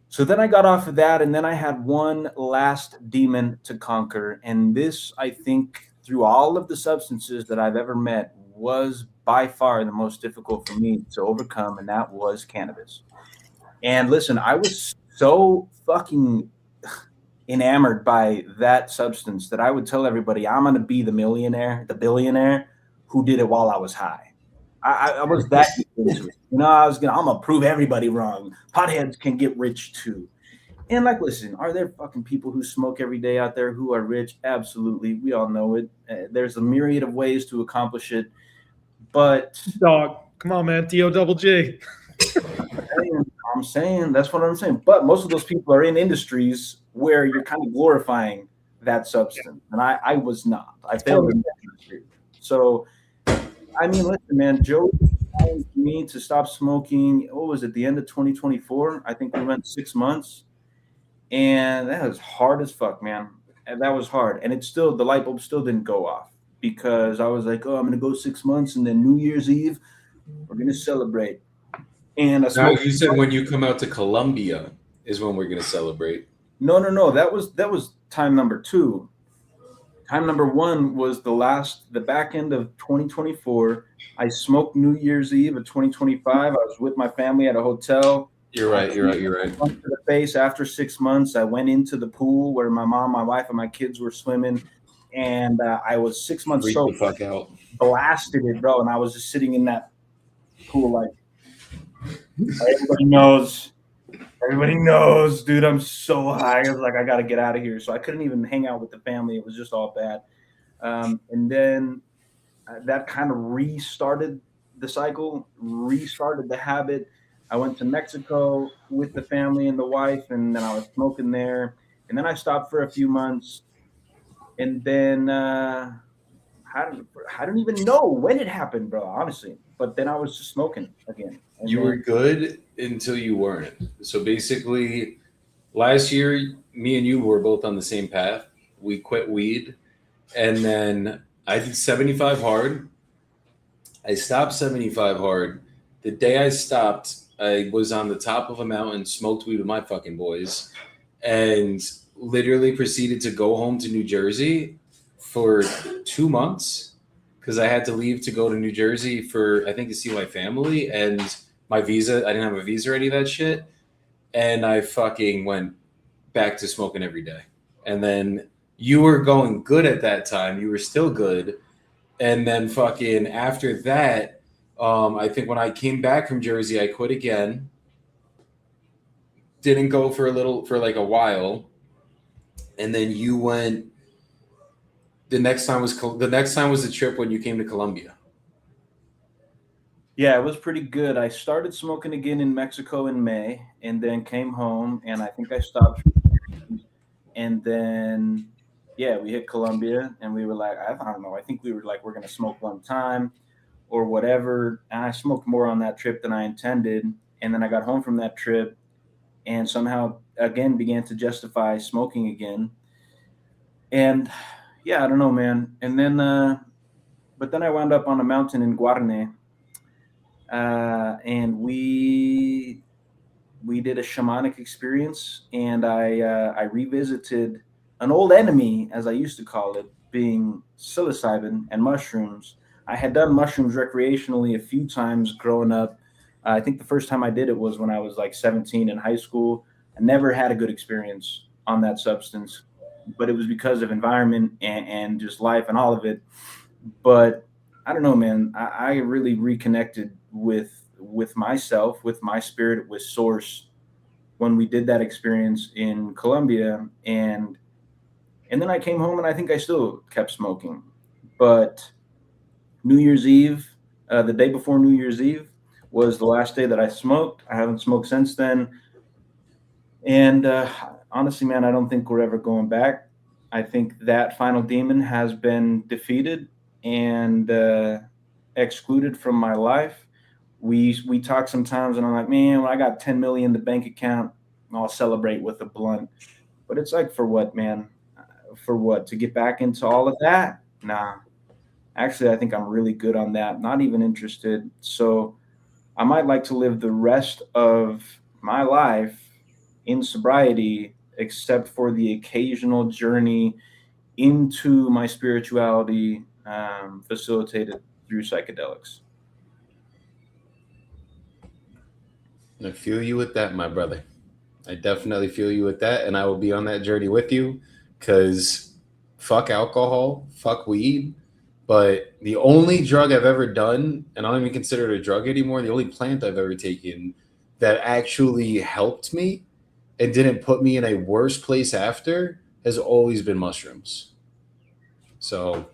So then I got off of that, and then I had one last demon to conquer. And this, I think, through all of the substances that I've ever met, was by far the most difficult for me to overcome, and that was cannabis. And listen, I was so fucking enamored by that substance that I would tell everybody I'm going to be the billionaire who did it while I was high. I was that into it. I'm gonna prove everybody wrong. Potheads can get rich too. And like, listen, are there fucking people who smoke every day out there who are rich? Absolutely. We all know it. There's a myriad of ways to accomplish it. But dog, come on, man. D-O-double-G. I'm saying that's what I'm saying. But most of those people are in industries where you're kind of glorifying that substance. And I was not. I failed in that industry. So I mean, listen, man, Joe challenged me to stop smoking. What was it, the end of 2024? I think we went 6 months. And that was hard as fuck, man. And that was hard. And it's still, the light bulb still didn't go off because I was like, oh, I'm going to go 6 months. And then New Year's Eve, we're going to celebrate. And you said when you come out to Colombia is when we're going to celebrate. No. That was time number 2. Time number 1 was the back end of 2024. I smoked New Year's Eve of 2025. I was with my family at a hotel. You're right. To the face after 6 months, I went into the pool where my mom, my wife, and my kids were swimming, and I was 6 months sober. The fuck out. Blasted it, bro, and I was just sitting in that pool like Everybody knows, dude, I'm so high. I was like, I got to get out of here. So I couldn't even hang out with the family. It was just all bad. And then that kind of restarted the cycle, restarted the habit. I went to Mexico with the family and the wife, and then I was smoking there. And then I stopped for a few months. And then I don't even know when it happened, bro, honestly. But then I was just smoking again. And you were good until you weren't. So basically, last year, me and you were both on the same path. We quit weed. And then I did 75 hard. I stopped 75 hard. The day I stopped, I was on the top of a mountain, smoked weed with my fucking boys, and literally proceeded to go home to New Jersey for 2 months because I had to leave to go to New Jersey for, I think, to see my family and my visa. I didn't have a visa or any of that shit. And I fucking went back to smoking every day. And then you were going good at that time. You were still good. And then fucking after that, I think when I came back from Jersey, I quit again. Didn't go for like a while. And then you went. The next time was the trip when you came to Colombia. Yeah, it was pretty good. I started smoking again in Mexico in May, and then came home, and I think I stopped. And then, yeah, we hit Colombia, and we were like, I don't know. I think we were like, we're gonna smoke one time, or whatever. And I smoked more on that trip than I intended. And then I got home from that trip, and somehow again began to justify smoking again. And yeah, I don't know, man. And then, but then I wound up on a mountain in Guarne, and we we did a shamanic experience, and I revisited an old enemy, as I used to call it, being psilocybin and mushrooms. I had done mushrooms recreationally a few times growing up. I think the first time I did it was when I was like 17 in high school. I never had a good experience on that substance, but it was because of environment and just life and all of it. But I don't know, man. I really reconnected with myself, with my spirit, with source when we did that experience in Colombia. And then I came home and I think I still kept smoking. But New Year's Eve, the day before New Year's Eve, was the last day that I smoked. I haven't smoked since then. And honestly, man, I don't think we're ever going back. I think that final demon has been defeated and excluded from my life. We talk sometimes, and I'm like, man, when I got 10 million in the bank account, I'll celebrate with a blunt. But it's like, for what, man? For what? To get back into all of that? Nah. Actually, I think I'm really good on that. Not even interested. So I might like to live the rest of my life in sobriety, except for the occasional journey into my spirituality, facilitated through psychedelics. I feel you with that, my brother. I definitely feel you with that, and I will be on that journey with you, because fuck alcohol, fuck weed. But the only drug I've ever done, and I don't even consider it a drug anymore, the only plant I've ever taken that actually helped me and didn't put me in a worse place after has always been mushrooms. So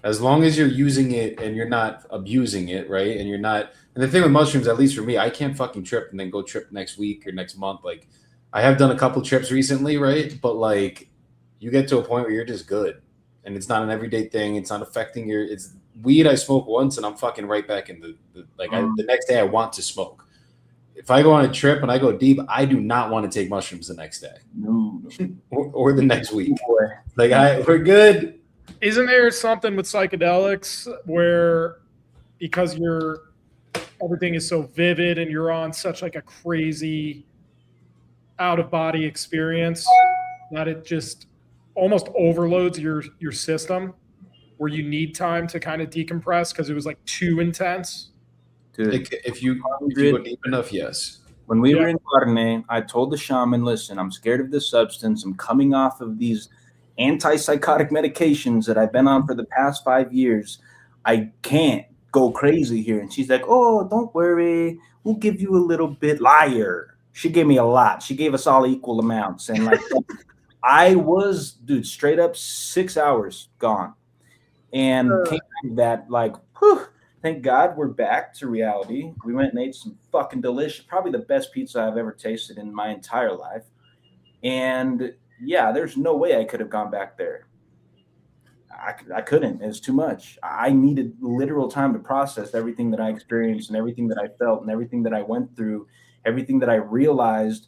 as long as you're using it and you're not abusing it, right? And you're not, and the thing with mushrooms, at least for me, I can't fucking trip and then go trip next week or next month. Like, I have done a couple trips recently, right? But like, you get to a point where you're just good. And it's not an everyday thing. It's not affecting your. It's weed. I smoke once, and I'm fucking right back in the next day. I want to smoke. If I go on a trip and I go deep, I do not want to take mushrooms the next day, No. or the next week. Like, we're good. Isn't there something with psychedelics where, because everything is so vivid and you're on such like a crazy out of body experience, that it just almost overloads your system, where you need time to kind of decompress because it was like too intense? Dude, if you go deep enough, yes. When we were in Carne, I told the shaman, listen, I'm scared of this substance. I'm coming off of these antipsychotic medications that I've been on for the past 5 years. I can't go crazy here. And she's like, oh, don't worry. We'll give you a little bit. Liar. She gave me a lot. She gave us all equal amounts. And like, I was, dude, straight up 6 hours gone. And came back that like, whew, thank God we're back to reality. We went and ate some fucking delicious, probably the best pizza I've ever tasted in my entire life. And yeah, there's no way I could have gone back there. I couldn't. It was too much. I needed literal time to process everything that I experienced and everything that I felt and everything that I went through, everything that I realized.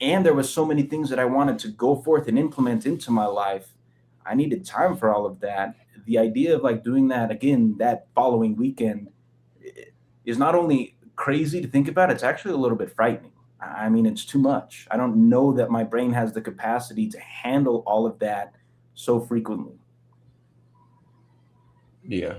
And there was so many things that I wanted to go forth and implement into my life. I needed time for all of that. The idea of like doing that again that following weekend is not only crazy to think about, it's actually a little bit frightening. I mean, it's too much. I don't know that my brain has the capacity to handle all of that so frequently. Yeah.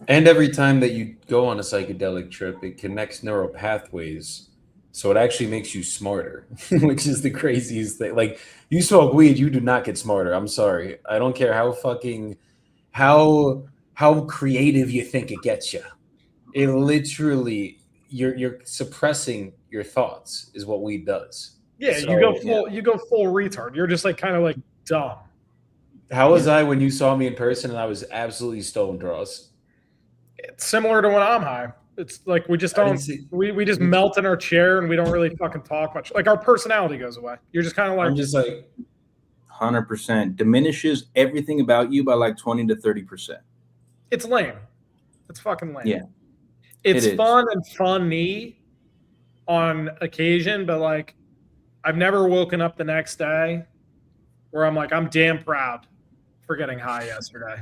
And every time that you go on a psychedelic trip, it connects neural pathways. So it actually makes you smarter, which is the craziest thing. Like, you smoke weed, you do not get smarter. I'm sorry. I don't care how creative you think it gets you. It literally, you're suppressing your thoughts is what weed does. Yeah, so, you go full retard. You're just like kind of like dumb. How was I when you saw me in person and I was absolutely stoned, Ross? It's similar to when I'm high. It's like we just don't. We just melt in our chair and we don't really fucking talk much. Like, our personality goes away. You're just kind of like. I'm just like 100% diminishes everything about you by like 20 to 30%. It's lame. It's fucking lame. Yeah, it's fun and funny on occasion, but like, I've never woken up the next day where I'm like, I'm damn proud for getting high yesterday.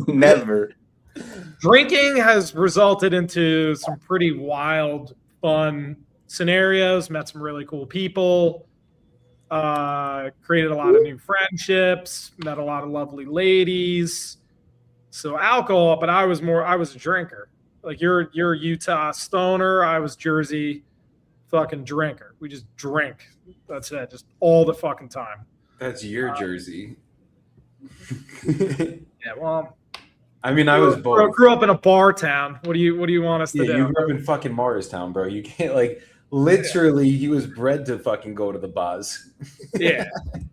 Never. Drinking has resulted into some pretty wild fun scenarios, met some really cool people, created a lot of new friendships, met a lot of lovely ladies. So alcohol, but I was a drinker. Like you're Utah stoner, I was Jersey fucking drinker. We just drink. That's it, just all the fucking time. That's your Jersey. Yeah, well, I mean, I was both. Grew up in a bar town. What do you want us to do? You grew up in fucking Morristown, bro. You can't like literally. He was bred to fucking go to the bars. Yeah,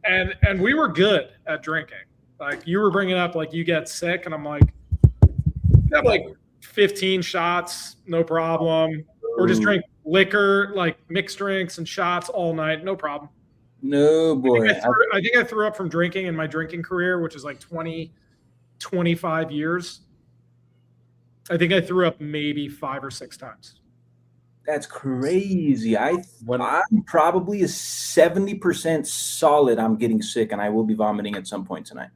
and we were good at drinking. Like you were bringing up, like you get sick, and I'm like, you have like 15 shots, no problem. Or just drink liquor, like mixed drinks and shots all night, no problem. No, boy. I think I threw up from drinking in my drinking career, which is like 25 years. I think I threw up maybe 5 or 6 times. That's crazy. I'm probably a 70% solid. I'm getting sick, and I will be vomiting at some point tonight.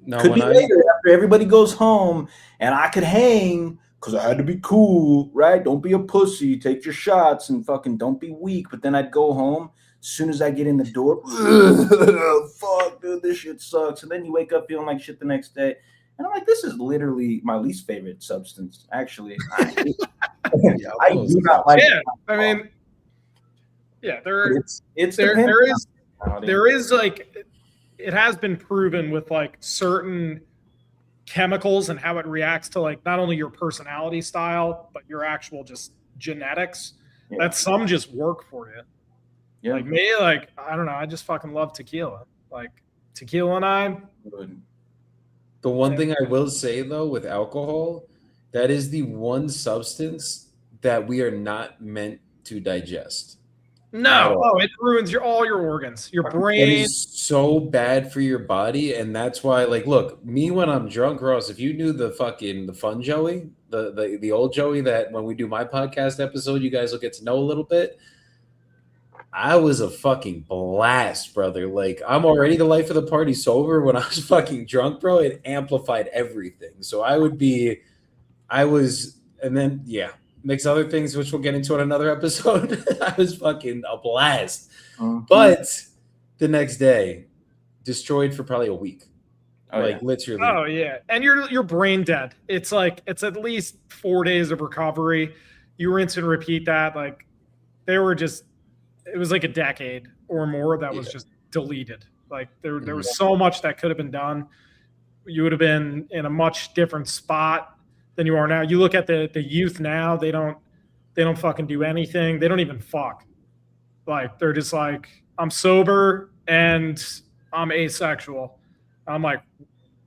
No, could be later after everybody goes home, and I could hang because I had to be cool, right? Don't be a pussy. Take your shots and fucking don't be weak. But then I'd go home. As soon as I get in the door, fuck, dude, this shit sucks. And then you wake up feeling like shit the next day. And I'm like, this is literally my least favorite substance, actually. I do not like it. I mean, yeah, there is like, it has been proven with like certain chemicals and how it reacts to like not only your personality style, but your actual just genetics, that some just work for you. Yeah. Like me, like, I don't know, I just fucking love tequila. Like tequila and I. The one thing I will say though with alcohol, that is the one substance that we are not meant to digest. No, it ruins all your organs, your brain. It is so bad for your body, and that's why, like, look, me when I'm drunk, Ross. If you knew the fun Joey, the old Joey that when we do my podcast episode, you guys will get to know a little bit. I was a fucking blast, brother. Like, I'm already the life of the party sober. When I was fucking drunk, bro, it amplified everything. So and then mix other things, which we'll get into in another episode. I was fucking a blast. Mm-hmm. But the next day, destroyed for probably a week. Literally. Oh, yeah. And you're brain dead. It's at least 4 days of recovery. You rinse and repeat that. Like, it was like a decade or more that was just deleted. Like, there was so much that could have been done. You would have been in a much different spot than you are now. You look at the youth now, they don't fucking do anything. They don't even fuck. Like, they're just like, I'm sober and I'm asexual. I'm like,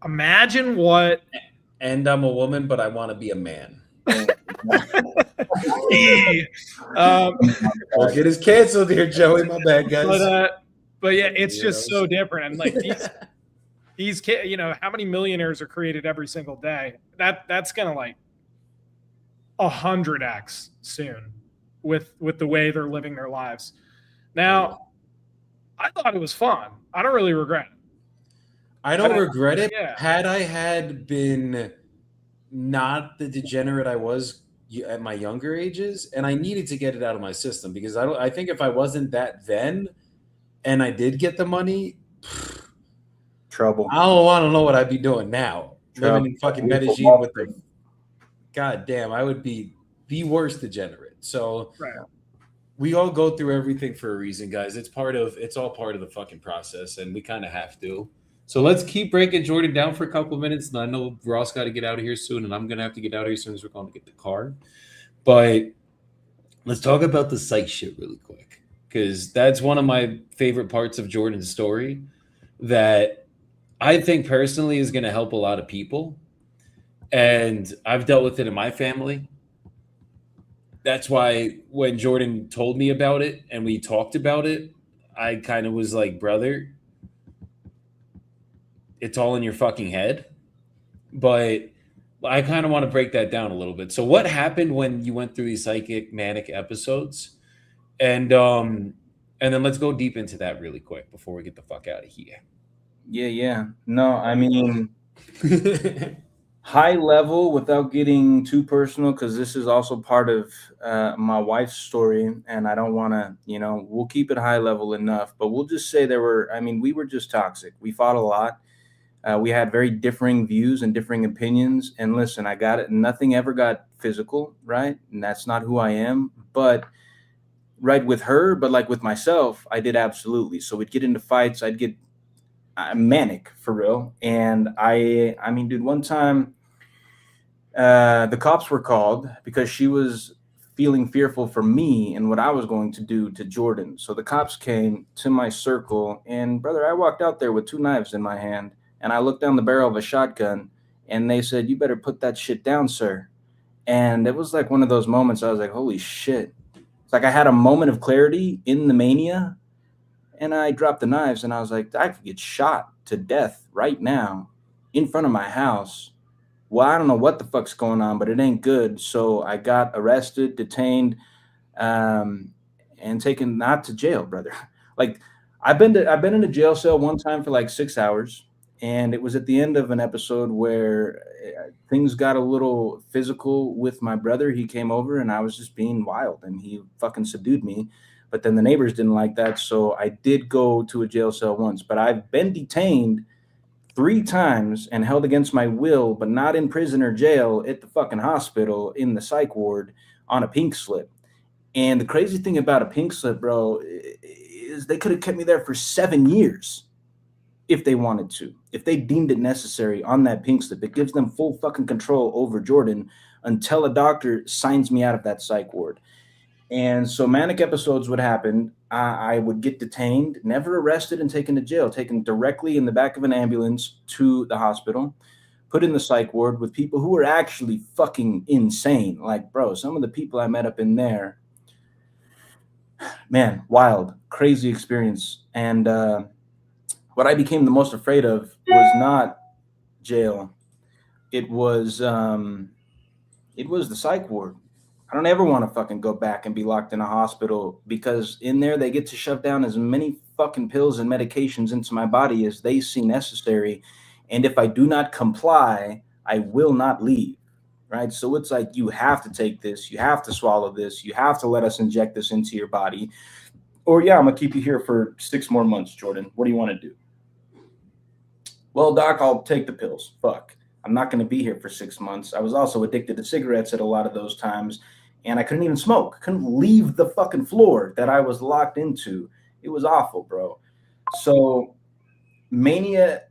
imagine what. And I'm a woman, but I want to be a man. We'll get us canceled here, Joey. My bad, guys. But yeah, it's just so different. And like these kids, how many millionaires are created every single day? That's gonna like 100x soon with the way they're living their lives. Now, I thought it was fun. I don't really regret it. I don't regret it. Yeah. Had I had been not the degenerate I was at my younger ages, and I needed to get it out of my system, because I think if I wasn't that then, and I did get the money, trouble. I don't want to know what I'd be doing now. Living in fucking Medellin with them. God damn, I would be the worst degenerate. So we all go through everything for a reason, guys. It's all part of the fucking process, and we kind of have to. So let's keep breaking Jordan down for a couple of minutes. And I know Ross got to get out of here soon, and I'm going to have to get out of here as soon as we're going to get the car. But let's talk about the psych shit really quick, because that's one of my favorite parts of Jordan's story that I think personally is going to help a lot of people. And I've dealt with it in my family. That's why when Jordan told me about it and we talked about it, I kind of was like, brother, it's all in your fucking head. But I kind of want to break that down a little bit. So what happened when you went through these psychic manic episodes? And then let's go deep into that really quick before we get the fuck out of here. Yeah. No, I mean, High level, without getting too personal, because this is also part of my wife's story, and I don't want to, we'll keep it high level enough, but we'll just say we were just toxic. We fought a lot. We had very differing views and differing opinions. And listen, I got it. Nothing ever got physical, right? And that's not who I am. But right with her, but like with myself, I did absolutely. So we'd get into fights. I'd get manic for real. And I mean, dude, one time the cops were called because she was feeling fearful for me and what I was going to do to Jordan. So the cops came to my circle, and brother, I walked out there with 2 knives in my hand, and I looked down the barrel of a shotgun, and they said, "You better put that shit down, sir." And it was like one of those moments I was like, holy shit. It's like I had a moment of clarity in the mania, and I dropped the knives, and I was like, I could get shot to death right now in front of my house. Well, I don't know what the fuck's going on, but it ain't good. So I got arrested, detained, and taken not to jail, brother. Like I've been in a jail cell one time for like 6 hours, and it was at the end of an episode where things got a little physical with my brother. He came over, and I was just being wild, and he fucking subdued me. But then the neighbors didn't like that, so I did go to a jail cell once. But I've been detained 3 times and held against my will, but not in prison or jail, at the fucking hospital in the psych ward on a pink slip. And the crazy thing about a pink slip, bro, is they could have kept me there for 7 years if they wanted to, if they deemed it necessary on that pink slip. It gives them full fucking control over Jordan until a doctor signs me out of that psych ward. And so manic episodes would happen. I would get detained, never arrested and taken to jail, taken directly in the back of an ambulance to the hospital, put in the psych ward with people who were actually fucking insane. Like, bro, some of the people I met up in there, man, wild, crazy experience. And what I became the most afraid of was not jail. It was the psych ward. I don't ever want to fucking go back and be locked in a hospital, because in there they get to shove down as many fucking pills and medications into my body as they see necessary. And if I do not comply, I will not leave. Right. So it's like, you have to take this, you have to swallow this, you have to let us inject this into your body. Or yeah, I'm gonna keep you here for 6 more months, Jordan. What do you want to do? Well, doc, I'll take the pills. Fuck. I'm not going to be here for 6 months. I was also addicted to cigarettes at a lot of those times, and I couldn't even smoke. Couldn't leave the fucking floor that I was locked into. It was awful, bro. So mania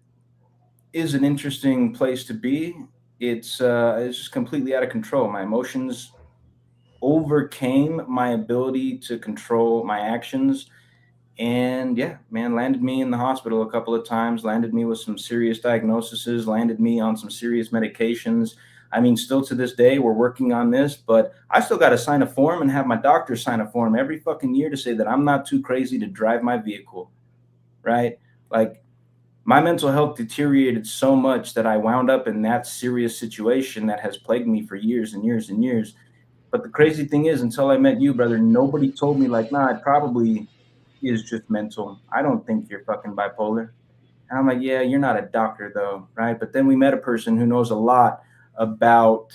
is an interesting place to be. It's just completely out of control. My emotions overcame my ability to control my actions. And yeah, man, landed me in the hospital a couple of times, landed me with some serious diagnoses, landed me on some serious medications. I mean, still to this day, we're working on this, but I still got to sign a form and have my doctor sign a form every fucking year to say that I'm not too crazy to drive my vehicle, right? Like, my mental health deteriorated so much that I wound up in that serious situation that has plagued me for years and years and years. But the crazy thing is, until I met you, brother, nobody told me, like, nah, it probably is just mental. I don't think you're fucking bipolar. And I'm like, yeah, you're not a doctor though, right? But then we met a person who knows a lot about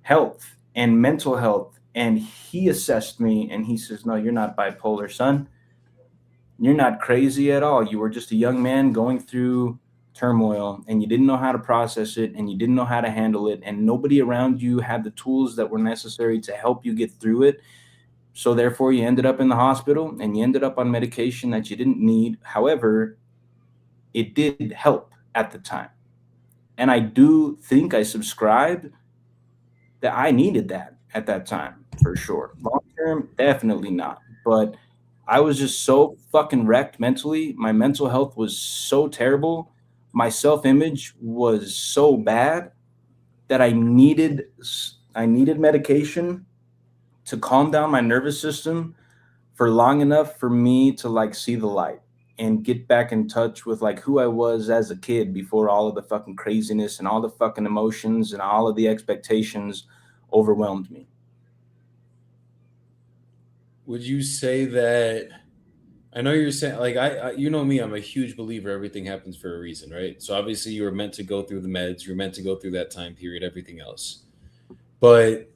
health and mental health. And he assessed me and he says, no, you're not bipolar, son. You're not crazy at all. You were just a young man going through turmoil, and you didn't know how to process it, and you didn't know how to handle it. And nobody around you had the tools that were necessary to help you get through it. So therefore, you ended up in the hospital and you ended up on medication that you didn't need. However, it did help at the time. And I do think I subscribe that I needed that at that time, for sure. Long term, definitely not. But I was just so fucking wrecked mentally. My mental health was so terrible. My self-image was so bad that I needed medication to calm down my nervous system for long enough for me to like see the light and get back in touch with like who I was as a kid before all of the fucking craziness and all the fucking emotions and all of the expectations overwhelmed me. Would you say that I know you're saying, like, I you know me, I'm a huge believer everything happens for a reason, right? So obviously you were meant to go through the meds, you're meant to go through that time period, everything else. But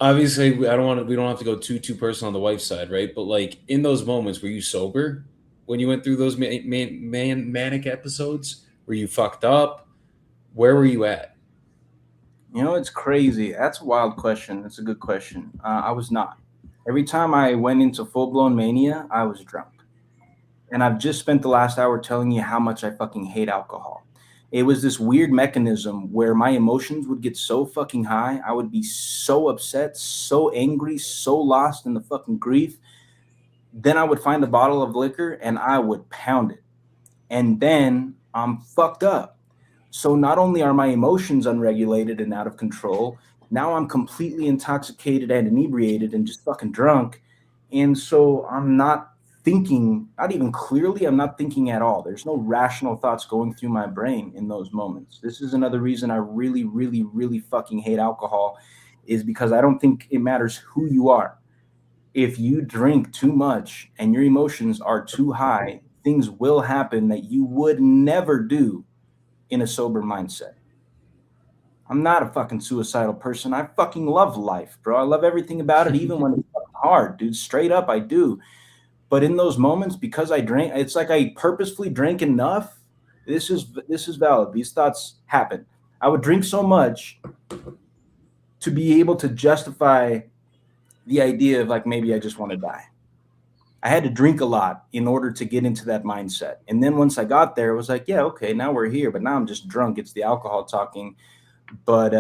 obviously we don't have to go too personal on the wife's side, right? But like in those moments, were you sober when you went through those manic episodes? Were you fucked up? Where were you at? You know, it's crazy. That's a wild question. That's a good question. I was not. Every time I went into full blown mania, I was drunk. And I've just spent the last hour telling you how much I fucking hate alcohol. It was this weird mechanism where my emotions would get so fucking high. I would be so upset, so angry, so lost in the fucking grief. Then I would find a bottle of liquor and I would pound it. And then I'm fucked up. So not only are my emotions unregulated and out of control, now I'm completely intoxicated and inebriated and just fucking drunk. And so I'm not thinking, not even clearly, I'm not thinking at all. There's no rational thoughts going through my brain in those moments. This is another reason I really, really, really fucking hate alcohol, is because I don't think it matters who you are. If you drink too much and your emotions are too high, things will happen that you would never do in a sober mindset. I'm not a fucking suicidal person. I fucking love life, bro. I love everything about it, even when it's hard, dude. Straight up, I do. But in those moments, because I drank, it's like I purposefully drank enough. This is valid. These thoughts happen. I would drink so much to be able to justify the idea of like maybe I just want to die. I had to drink a lot in order to get into that mindset. And then once I got there, it was like, yeah, okay, now we're here. But now I'm just drunk. It's the alcohol talking. But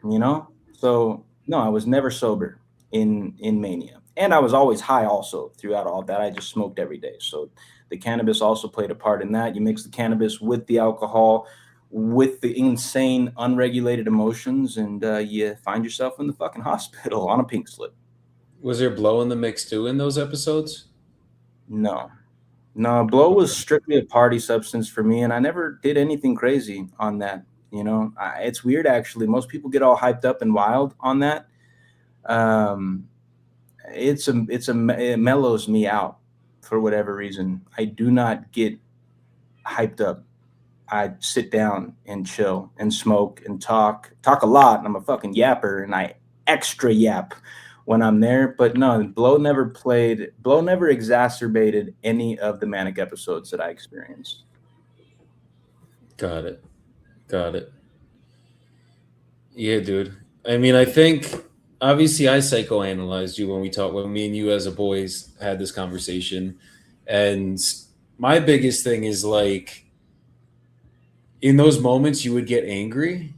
you know, so no, I was never sober in mania. And I was always high also throughout all that. I just smoked every day. So the cannabis also played a part in that. You mix the cannabis with the alcohol, with the insane unregulated emotions, and you find yourself in the fucking hospital on a pink slip. Was there blow in the mix too in those episodes? No, blow was strictly a party substance for me, and I never did anything crazy on that. You know, it's weird actually. Most people get all hyped up and wild on that. Um, it mellows me out for whatever reason. I do not get hyped up. I sit down and chill and smoke and talk a lot. And I'm a fucking yapper, and I extra yap when I'm there. But no, Blow never exacerbated any of the manic episodes that I experienced. Got it. Yeah, dude. I mean, I think obviously I psychoanalyzed you when me and you as a boys had this conversation. And my biggest thing is like in those moments you would get angry,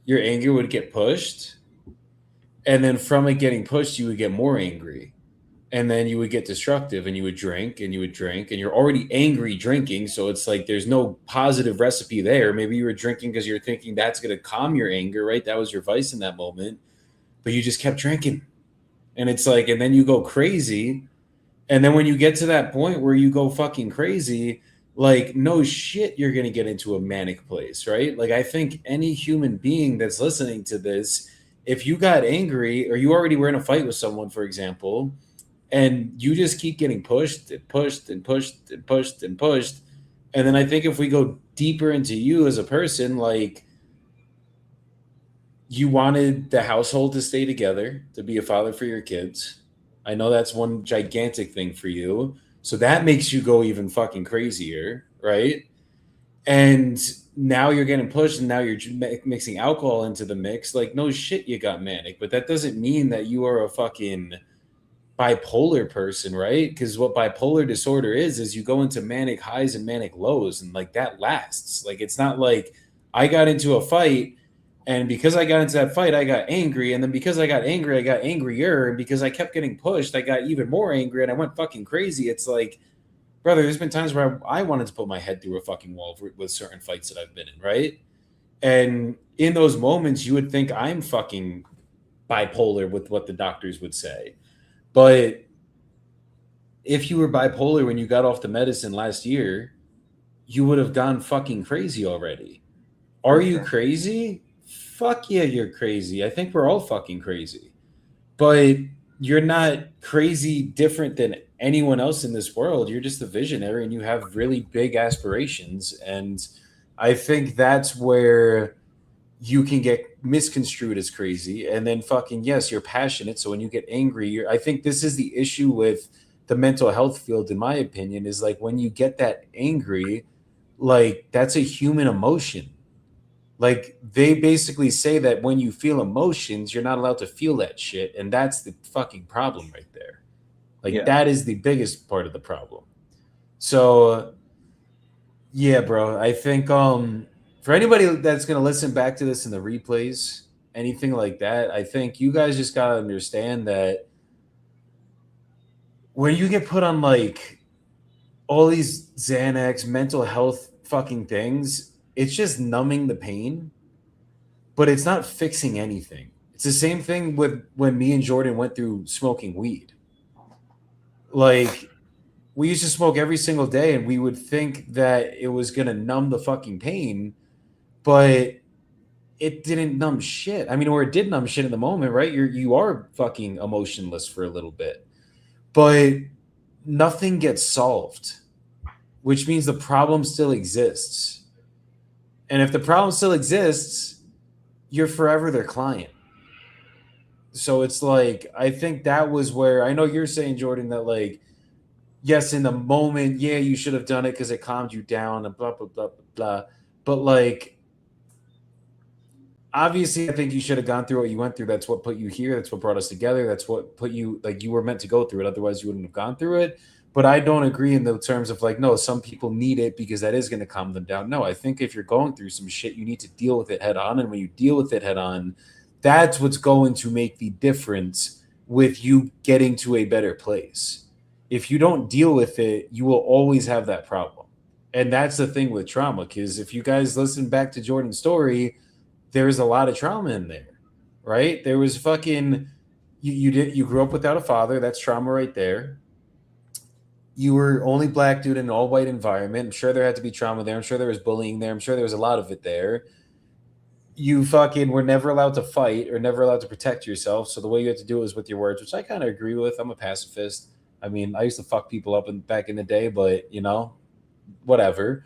your anger would get pushed, and then from it getting pushed, you would get more angry. And then you would get destructive and you would drink and you would drink and you're already angry drinking. So it's like there's no positive recipe there. Maybe you were drinking because you're thinking that's going to calm your anger, right? That was your vice in that moment. But you just kept drinking. And it's like, and then you go crazy. And then when you get to that point where you go fucking crazy, like, no shit, you're going to get into a manic place, right? Like, I think any human being that's listening to this, if you got angry or you already were in a fight with someone, for example, and you just keep getting pushed and pushed and pushed and pushed and pushed. And then I think if we go deeper into you as a person, like you wanted the household to stay together, to be a father for your kids. I know that's one gigantic thing for you. So that makes you go even fucking crazier, right? And now you're getting pushed and now you're mixing alcohol into the mix. Like, no shit, you got manic. But that doesn't mean that you are a fucking bipolar person, right? Because what bipolar disorder is you go into manic highs and manic lows, and like that lasts. Like it's not like I got into a fight and because I got into that fight I got angry, and then because I got angry I got angrier, and because I kept getting pushed I got even more angry and I went fucking crazy. It's like, brother, there's been times where I wanted to put my head through a fucking wall with certain fights that I've been in, right? And in those moments you would think I'm fucking bipolar with what the doctors would say. But if you were bipolar when you got off the medicine last year, you would have gone fucking crazy already. Are you crazy? Fuck yeah, you're crazy. I think we're all fucking crazy. But you're not crazy different than anyone else in this world. You're just a visionary and you have really big aspirations. And I think that's where you can get misconstrued as crazy. And then fucking, yes, you're passionate. So when you get angry, I think this is the issue with the mental health field, in my opinion, is like when you get that angry, like that's a human emotion. Like they basically say that when you feel emotions, you're not allowed to feel that shit. And that's the fucking problem right there. Like that is the biggest part of the problem. So yeah, bro, I think for anybody that's going to listen back to this in the replays, anything like that, I think you guys just got to understand that when you get put on like all these Xanax, mental health fucking things, it's just numbing the pain, but it's not fixing anything. It's the same thing with when me and Jordan went through smoking weed. Like, we used to smoke every single day and we would think that it was going to numb the fucking pain, but it didn't numb shit. I mean, or it did numb shit in the moment, right? You are fucking emotionless for a little bit, but nothing gets solved, which means the problem still exists. And if the problem still exists, you're forever their client. So it's like, I think that was where, I know you're saying, Jordan, that like, yes, in the moment, yeah, you should have done it because it calmed you down and blah, blah, blah, blah, blah. But like, obviously, I think you should have gone through what you went through. That's what put you here. That's what brought us together. That's what put you, like, you were meant to go through it. Otherwise, you wouldn't have gone through it. But I don't agree in the terms of like, no, some people need it because that is going to calm them down. No, I think if you're going through some shit, you need to deal with it head on. And when you deal with it head on, that's what's going to make the difference with you getting to a better place. If you don't deal with it, you will always have that problem. And that's the thing with trauma, because if you guys listen back to Jordan's story, there's a lot of trauma in there, right? There was fucking, you grew up without a father. That's trauma right there. You were only black dude in an all white environment. I'm sure there had to be trauma there. I'm sure there was bullying there. I'm sure there was a lot of it there. You fucking were never allowed to fight or never allowed to protect yourself. So the way you had to do it was with your words, which I kind of agree with. I'm a pacifist. I mean, I used to fuck people up back in the day, but you know, whatever.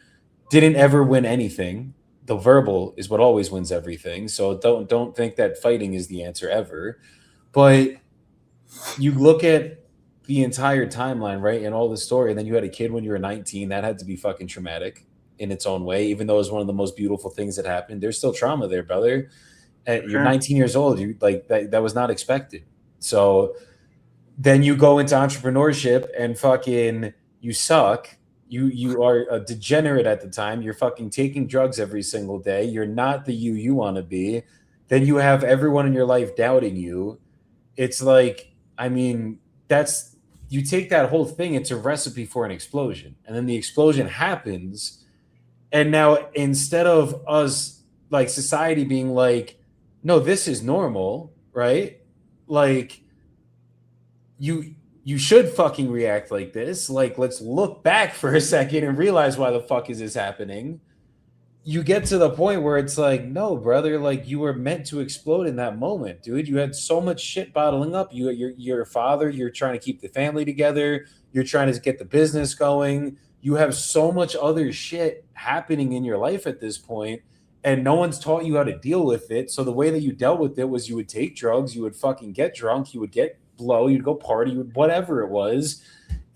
Didn't ever win anything. The verbal is what always wins everything. So don't think that fighting is the answer ever. But you look at the entire timeline, right, and all the story, and then you had a kid when you were 19. That had to be fucking traumatic in its own way, even though it was one of the most beautiful things that happened. There's still trauma there, brother. And you're 19 years old. You like that was not expected. So then you go into entrepreneurship and fucking you suck. You are a degenerate at the time. You're fucking taking drugs every single day. You're not the you want to be. Then you have everyone in your life doubting you. It's like, I mean, you take that whole thing, it's a recipe for an explosion. And then the explosion happens. And now instead of us, like society being like, no, this is normal, right? Like you should fucking react like this. Like, let's look back for a second and realize why the fuck is this happening. You get to the point where it's like, no, brother, like you were meant to explode in that moment, dude. You had so much shit bottling up. You're a father. You're trying to keep the family together. You're trying to get the business going. You have so much other shit happening in your life at this point, and no one's taught you how to deal with it. So the way that you dealt with it was you would take drugs, you would fucking get drunk, you would get blow, you'd go party, whatever it was,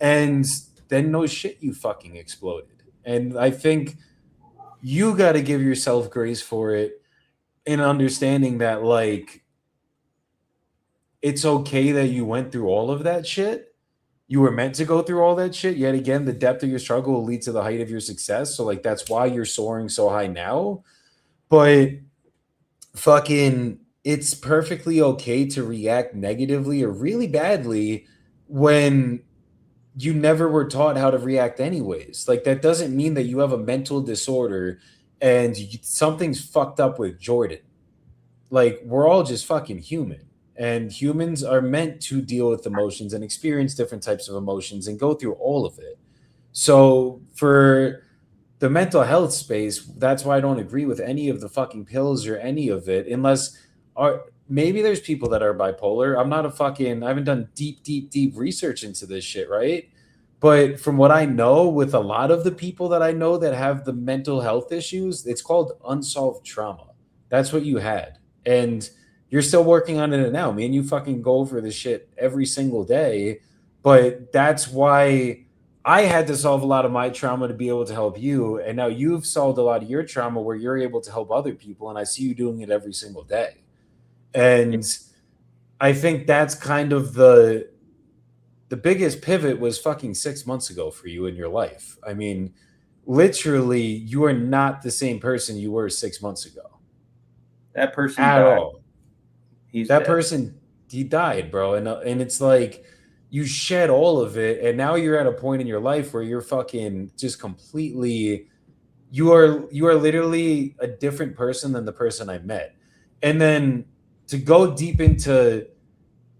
and then no shit, you fucking exploded. And I think you got to give yourself grace for it in understanding that, like, it's okay that you went through all of that shit. You were meant to go through all that shit. Yet again, the depth of your struggle will lead to the height of your success. So, like, that's why you're soaring so high now. But fucking, it's perfectly okay to react negatively or really badly when you never were taught how to react anyways. Like, that doesn't mean that you have a mental disorder and something's fucked up with Jordan. Like, we're all just fucking human, and humans are meant to deal with emotions and experience different types of emotions and go through all of it. So for the mental health space, that's why I don't agree with any of the fucking pills or any of it, unless maybe there's people that are bipolar. I haven't done deep research into this shit, right? But from what I know, with a lot of the people that I know that have the mental health issues, it's called unsolved trauma. That's what you had. And you're still working on it now. Me and you fucking go over this shit every single day. But that's why I had to solve a lot of my trauma to be able to help you. And now you've solved a lot of your trauma where you're able to help other people. And I see you doing it every single day. And I think that's kind of the biggest pivot was fucking 6 months ago for you in your life. I mean, literally, you are not the same person you were 6 months ago. That person at died. all. He's that dead. person, he died, bro. And it's like you shed all of it, and now you're at a point in your life where you're fucking just completely. You are literally a different person than the person I met. And then to go deep into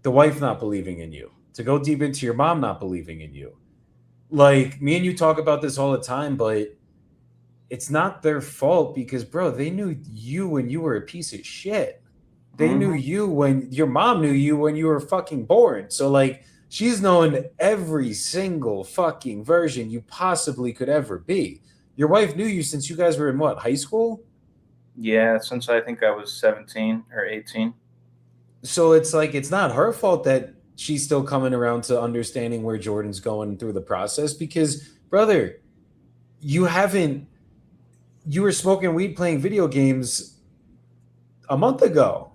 the wife not believing in you, to go deep into your mom not believing in you. Like, me and you talk about this all the time, but it's not their fault because, bro, they knew you when you were a piece of shit. They knew you when your mom knew you when you were fucking born. So, like, she's known every single fucking version you possibly could ever be. Your wife knew you since you guys were in what, high school? Yeah, since I think I was 17 or 18. So it's like, it's not her fault that she's still coming around to understanding where Jordan's going through the process because, brother, you were smoking weed playing video games a month ago.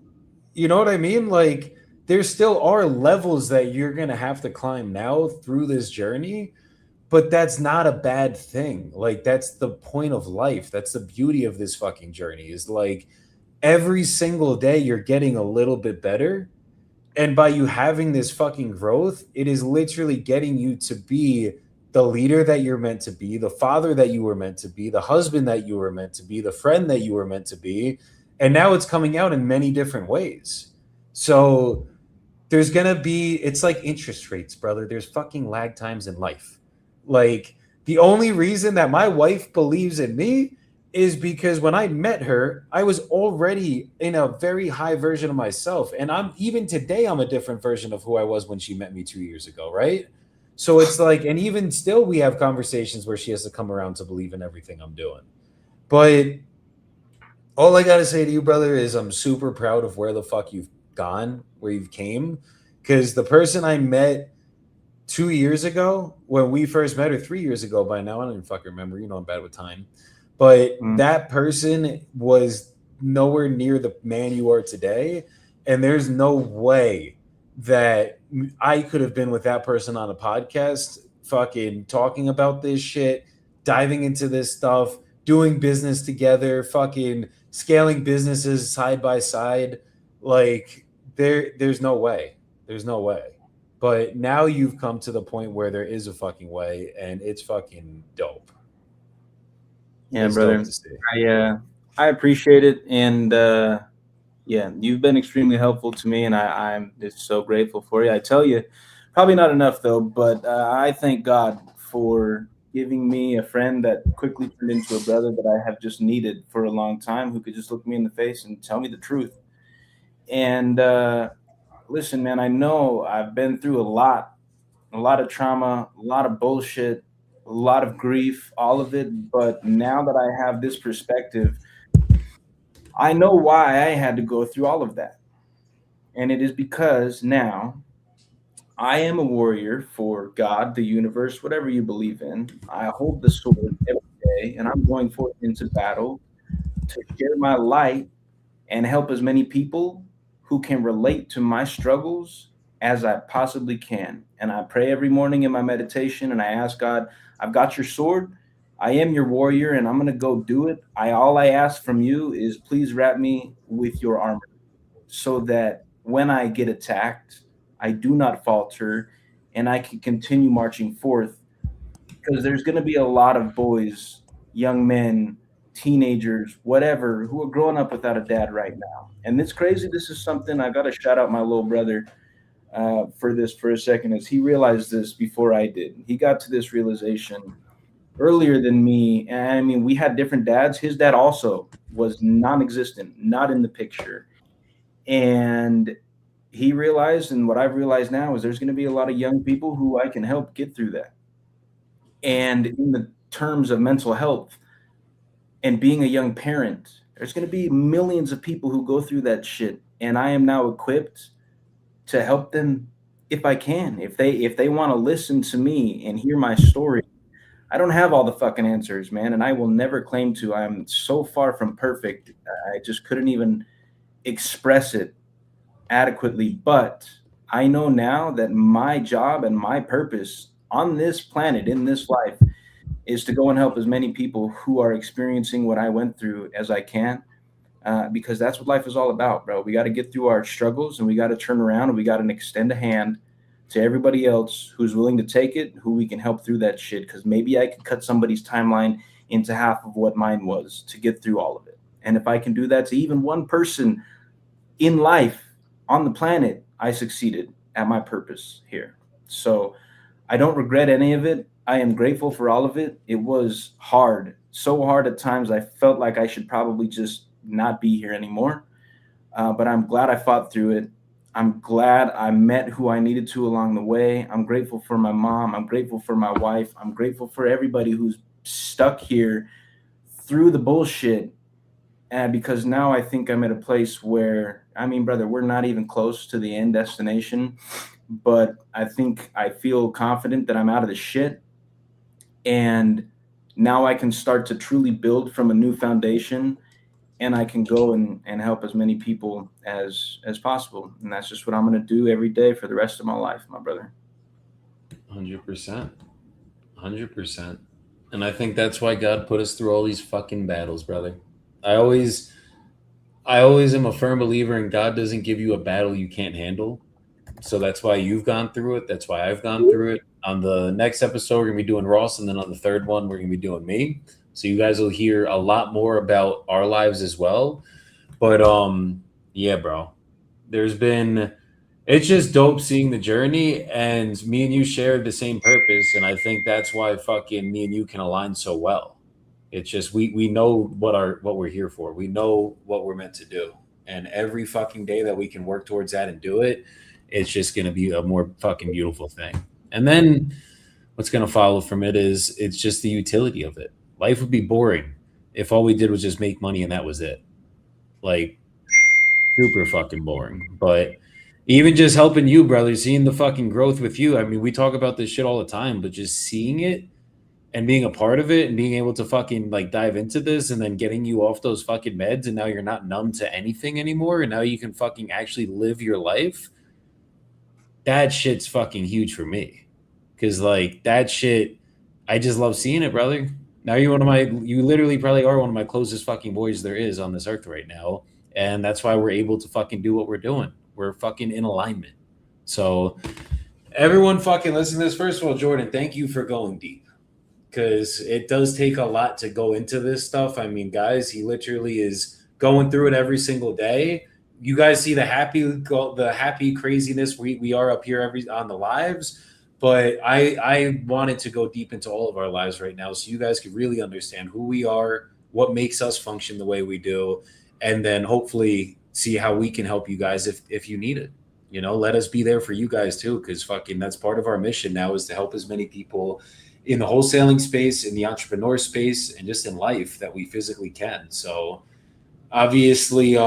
You know what I mean? Like, there still are levels that you're going to have to climb now through this journey, but that's not a bad thing. Like, that's the point of life. That's the beauty of this fucking journey is like every single day you're getting a little bit better. And by you having this fucking growth, it is literally getting you to be the leader that you're meant to be, the father that you were meant to be, the husband that you were meant to be, the friend that you were meant to be. And now it's coming out in many different ways. So there's going to be, it's like interest rates, brother. There's fucking lag times in life. Like, the only reason that my wife believes in me is because when I met her, I was already in a very high version of myself. And even today, I'm a different version of who I was when she met me 2 years ago, right? So it's like, and even still, we have conversations where she has to come around to believe in everything I'm doing. But all I got to say to you, brother, is I'm super proud of where the fuck you've gone, where you've came. Because the person I met 2 years ago, when we first met, or 3 years ago by now, I don't even fucking remember. You know, I'm bad with time. But that person was nowhere near the man you are today. And there's no way that I could have been with that person on a podcast, fucking talking about this shit, diving into this stuff, doing business together, fucking scaling businesses side by side. Like, there's no way. There's no way. But now you've come to the point where there is a fucking way, and it's fucking dope. Yeah, brother. I appreciate it, and yeah, you've been extremely helpful to me, and I'm just so grateful for you. I tell you, probably not enough though, but I thank God for giving me a friend that quickly turned into a brother that I have just needed for a long time, who could just look me in the face and tell me the truth. And listen, man, I know I've been through a lot of trauma, a lot of bullshit, a lot of grief, all of it. But now that I have this perspective, I know why I had to go through all of that. And it is because now I am a warrior for God, the universe, whatever you believe in. I hold the sword every day, and I'm going forth into battle to share my light and help as many people who can relate to my struggles as I possibly can. And I pray every morning in my meditation, and I ask God, I've got your sword. I am your warrior, and I'm going to go do it. All I ask from you is please wrap me with your armor so that when I get attacked, I do not falter and I can continue marching forth, because there's going to be a lot of boys, young men, teenagers, whatever, who are growing up without a dad right now. And it's crazy. This is something I got to shout out my little brother for this for a second, as he realized this before I did. He got to this realization earlier than me. And I mean, we had different dads. His dad also was non-existent, not in the picture. And he realized, and what I've realized now is there's going to be a lot of young people who I can help get through that. And in the terms of mental health and being a young parent, there's going to be millions of people who go through that shit. And I am now equipped to help them if I can. If they want to listen to me and hear my story, I don't have all the fucking answers, man, and I will never claim to. I'm so far from perfect. I just couldn't even express it adequately. But I know now that my job and my purpose on this planet, in this life, is to go and help as many people who are experiencing what I went through as I can. Because that's what life is all about, bro. We got to get through our struggles and we got to turn around and we got to extend a hand to everybody else who's willing to take it, who we can help through that shit. Because maybe I could cut somebody's timeline into half of what mine was to get through all of it. And if I can do that to even one person in life on the planet, I succeeded at my purpose here. So I don't regret any of it. I am grateful for all of it. It was hard, so hard at times. I felt like I should probably just not be here anymore. But I'm glad I fought through it. I'm glad I met who I needed to along the way. I'm grateful for my mom. I'm grateful for my wife. I'm grateful for everybody who's stuck here through the bullshit. And because now I think I'm at a place where, I mean, brother, we're not even close to the end destination, but I think I feel confident that I'm out of the shit. And now I can start to truly build from a new foundation, and I can go and help as many people as possible. And that's just what I'm going to do every day for the rest of my life, my brother. 100%. 100%. And I think that's why God put us through all these fucking battles, brother. I always am a firm believer in God doesn't give you a battle you can't handle. So that's why you've gone through it. That's why I've gone through it. On the next episode, we're going to be doing Ross. And then on the third one, we're going to be doing me. So you guys will hear a lot more about our lives as well. But yeah, bro, it's just dope seeing the journey, and me and you share the same purpose. And I think that's why fucking me and you can align so well. It's just, we know what we're here for. We know what we're meant to do. And every fucking day that we can work towards that and do it, it's just going to be a more fucking beautiful thing. And then what's going to follow from it is it's just the utility of it. Life would be boring if all we did was just make money and that was it. Like, super fucking boring. But even just helping you, brother, seeing the fucking growth with you. I mean, we talk about this shit all the time, but just seeing it and being a part of it and being able to fucking like dive into this and then getting you off those fucking meds, and now you're not numb to anything anymore. And now you can fucking actually live your life. That shit's fucking huge for me. Cause like that shit, I just love seeing it, brother. Now you literally probably are one of my closest fucking boys there is on this earth right now. And that's why we're able to fucking do what we're doing. We're fucking in alignment. So everyone fucking listen to this. First of all, Jordan, thank you for going deep. Because it does take a lot to go into this stuff. I mean, guys, he literally is going through it every single day. You guys see the happy craziness we are up here on the lives. But I wanted to go deep into all of our lives right now so you guys could really understand who we are, what makes us function the way we do, and then hopefully see how we can help you guys if you need it. You know, let us be there for you guys too, because fucking that's part of our mission now is to help as many people in the wholesaling space, in the entrepreneur space, and just in life that we physically can. So obviously,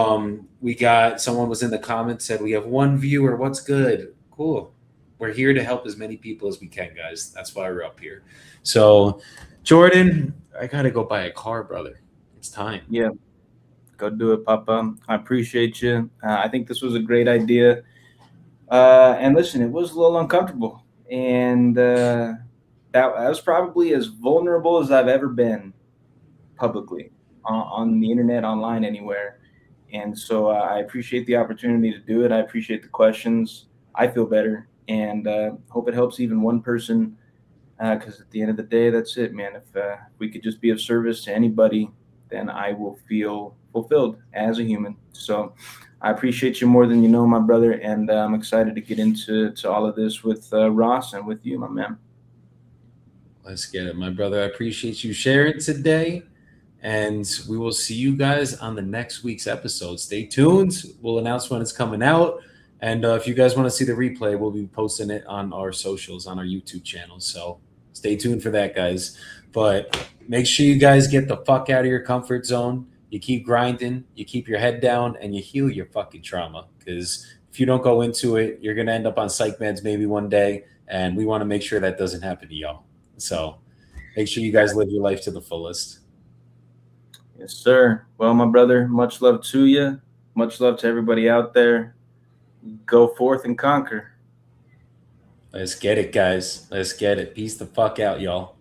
we got someone was in the comments said we have one viewer. What's good? Cool. We're here to help as many people as we can, guys. That's why we're up here. So, Jordan, I gotta go buy a car, brother. It's time. Yeah, go do it, Papa. I appreciate you. I think this was a great idea. And listen, it was a little uncomfortable, and that was probably as vulnerable as I've ever been publicly on the internet, online, anywhere. And so I appreciate the opportunity to do it. I appreciate the questions. I feel better, and hope it helps even one person, because at the end of the day, that's it, man. If we could just be of service to anybody, then I will feel fulfilled as a human. So I appreciate you more than you know, my brother, and I'm excited to get into all of this with Ross and with you, my man. Let's get it, my brother. I appreciate you sharing today. And we will see you guys on the next week's episode. Stay tuned. We'll announce when it's coming out. And if you guys want to see the replay, we'll be posting it on our socials, on our YouTube channel. So stay tuned for that, guys. But make sure you guys get the fuck out of your comfort zone. You keep grinding, you keep your head down, and you heal your fucking trauma. Because if you don't go into it, you're going to end up on psych meds maybe one day. And we want to make sure that doesn't happen to y'all. So make sure you guys live your life to the fullest. Yes, sir. Well, my brother, much love to you. Much love to everybody out there. Go forth and conquer. Let's get it, guys. Let's get it. Peace the fuck out, y'all.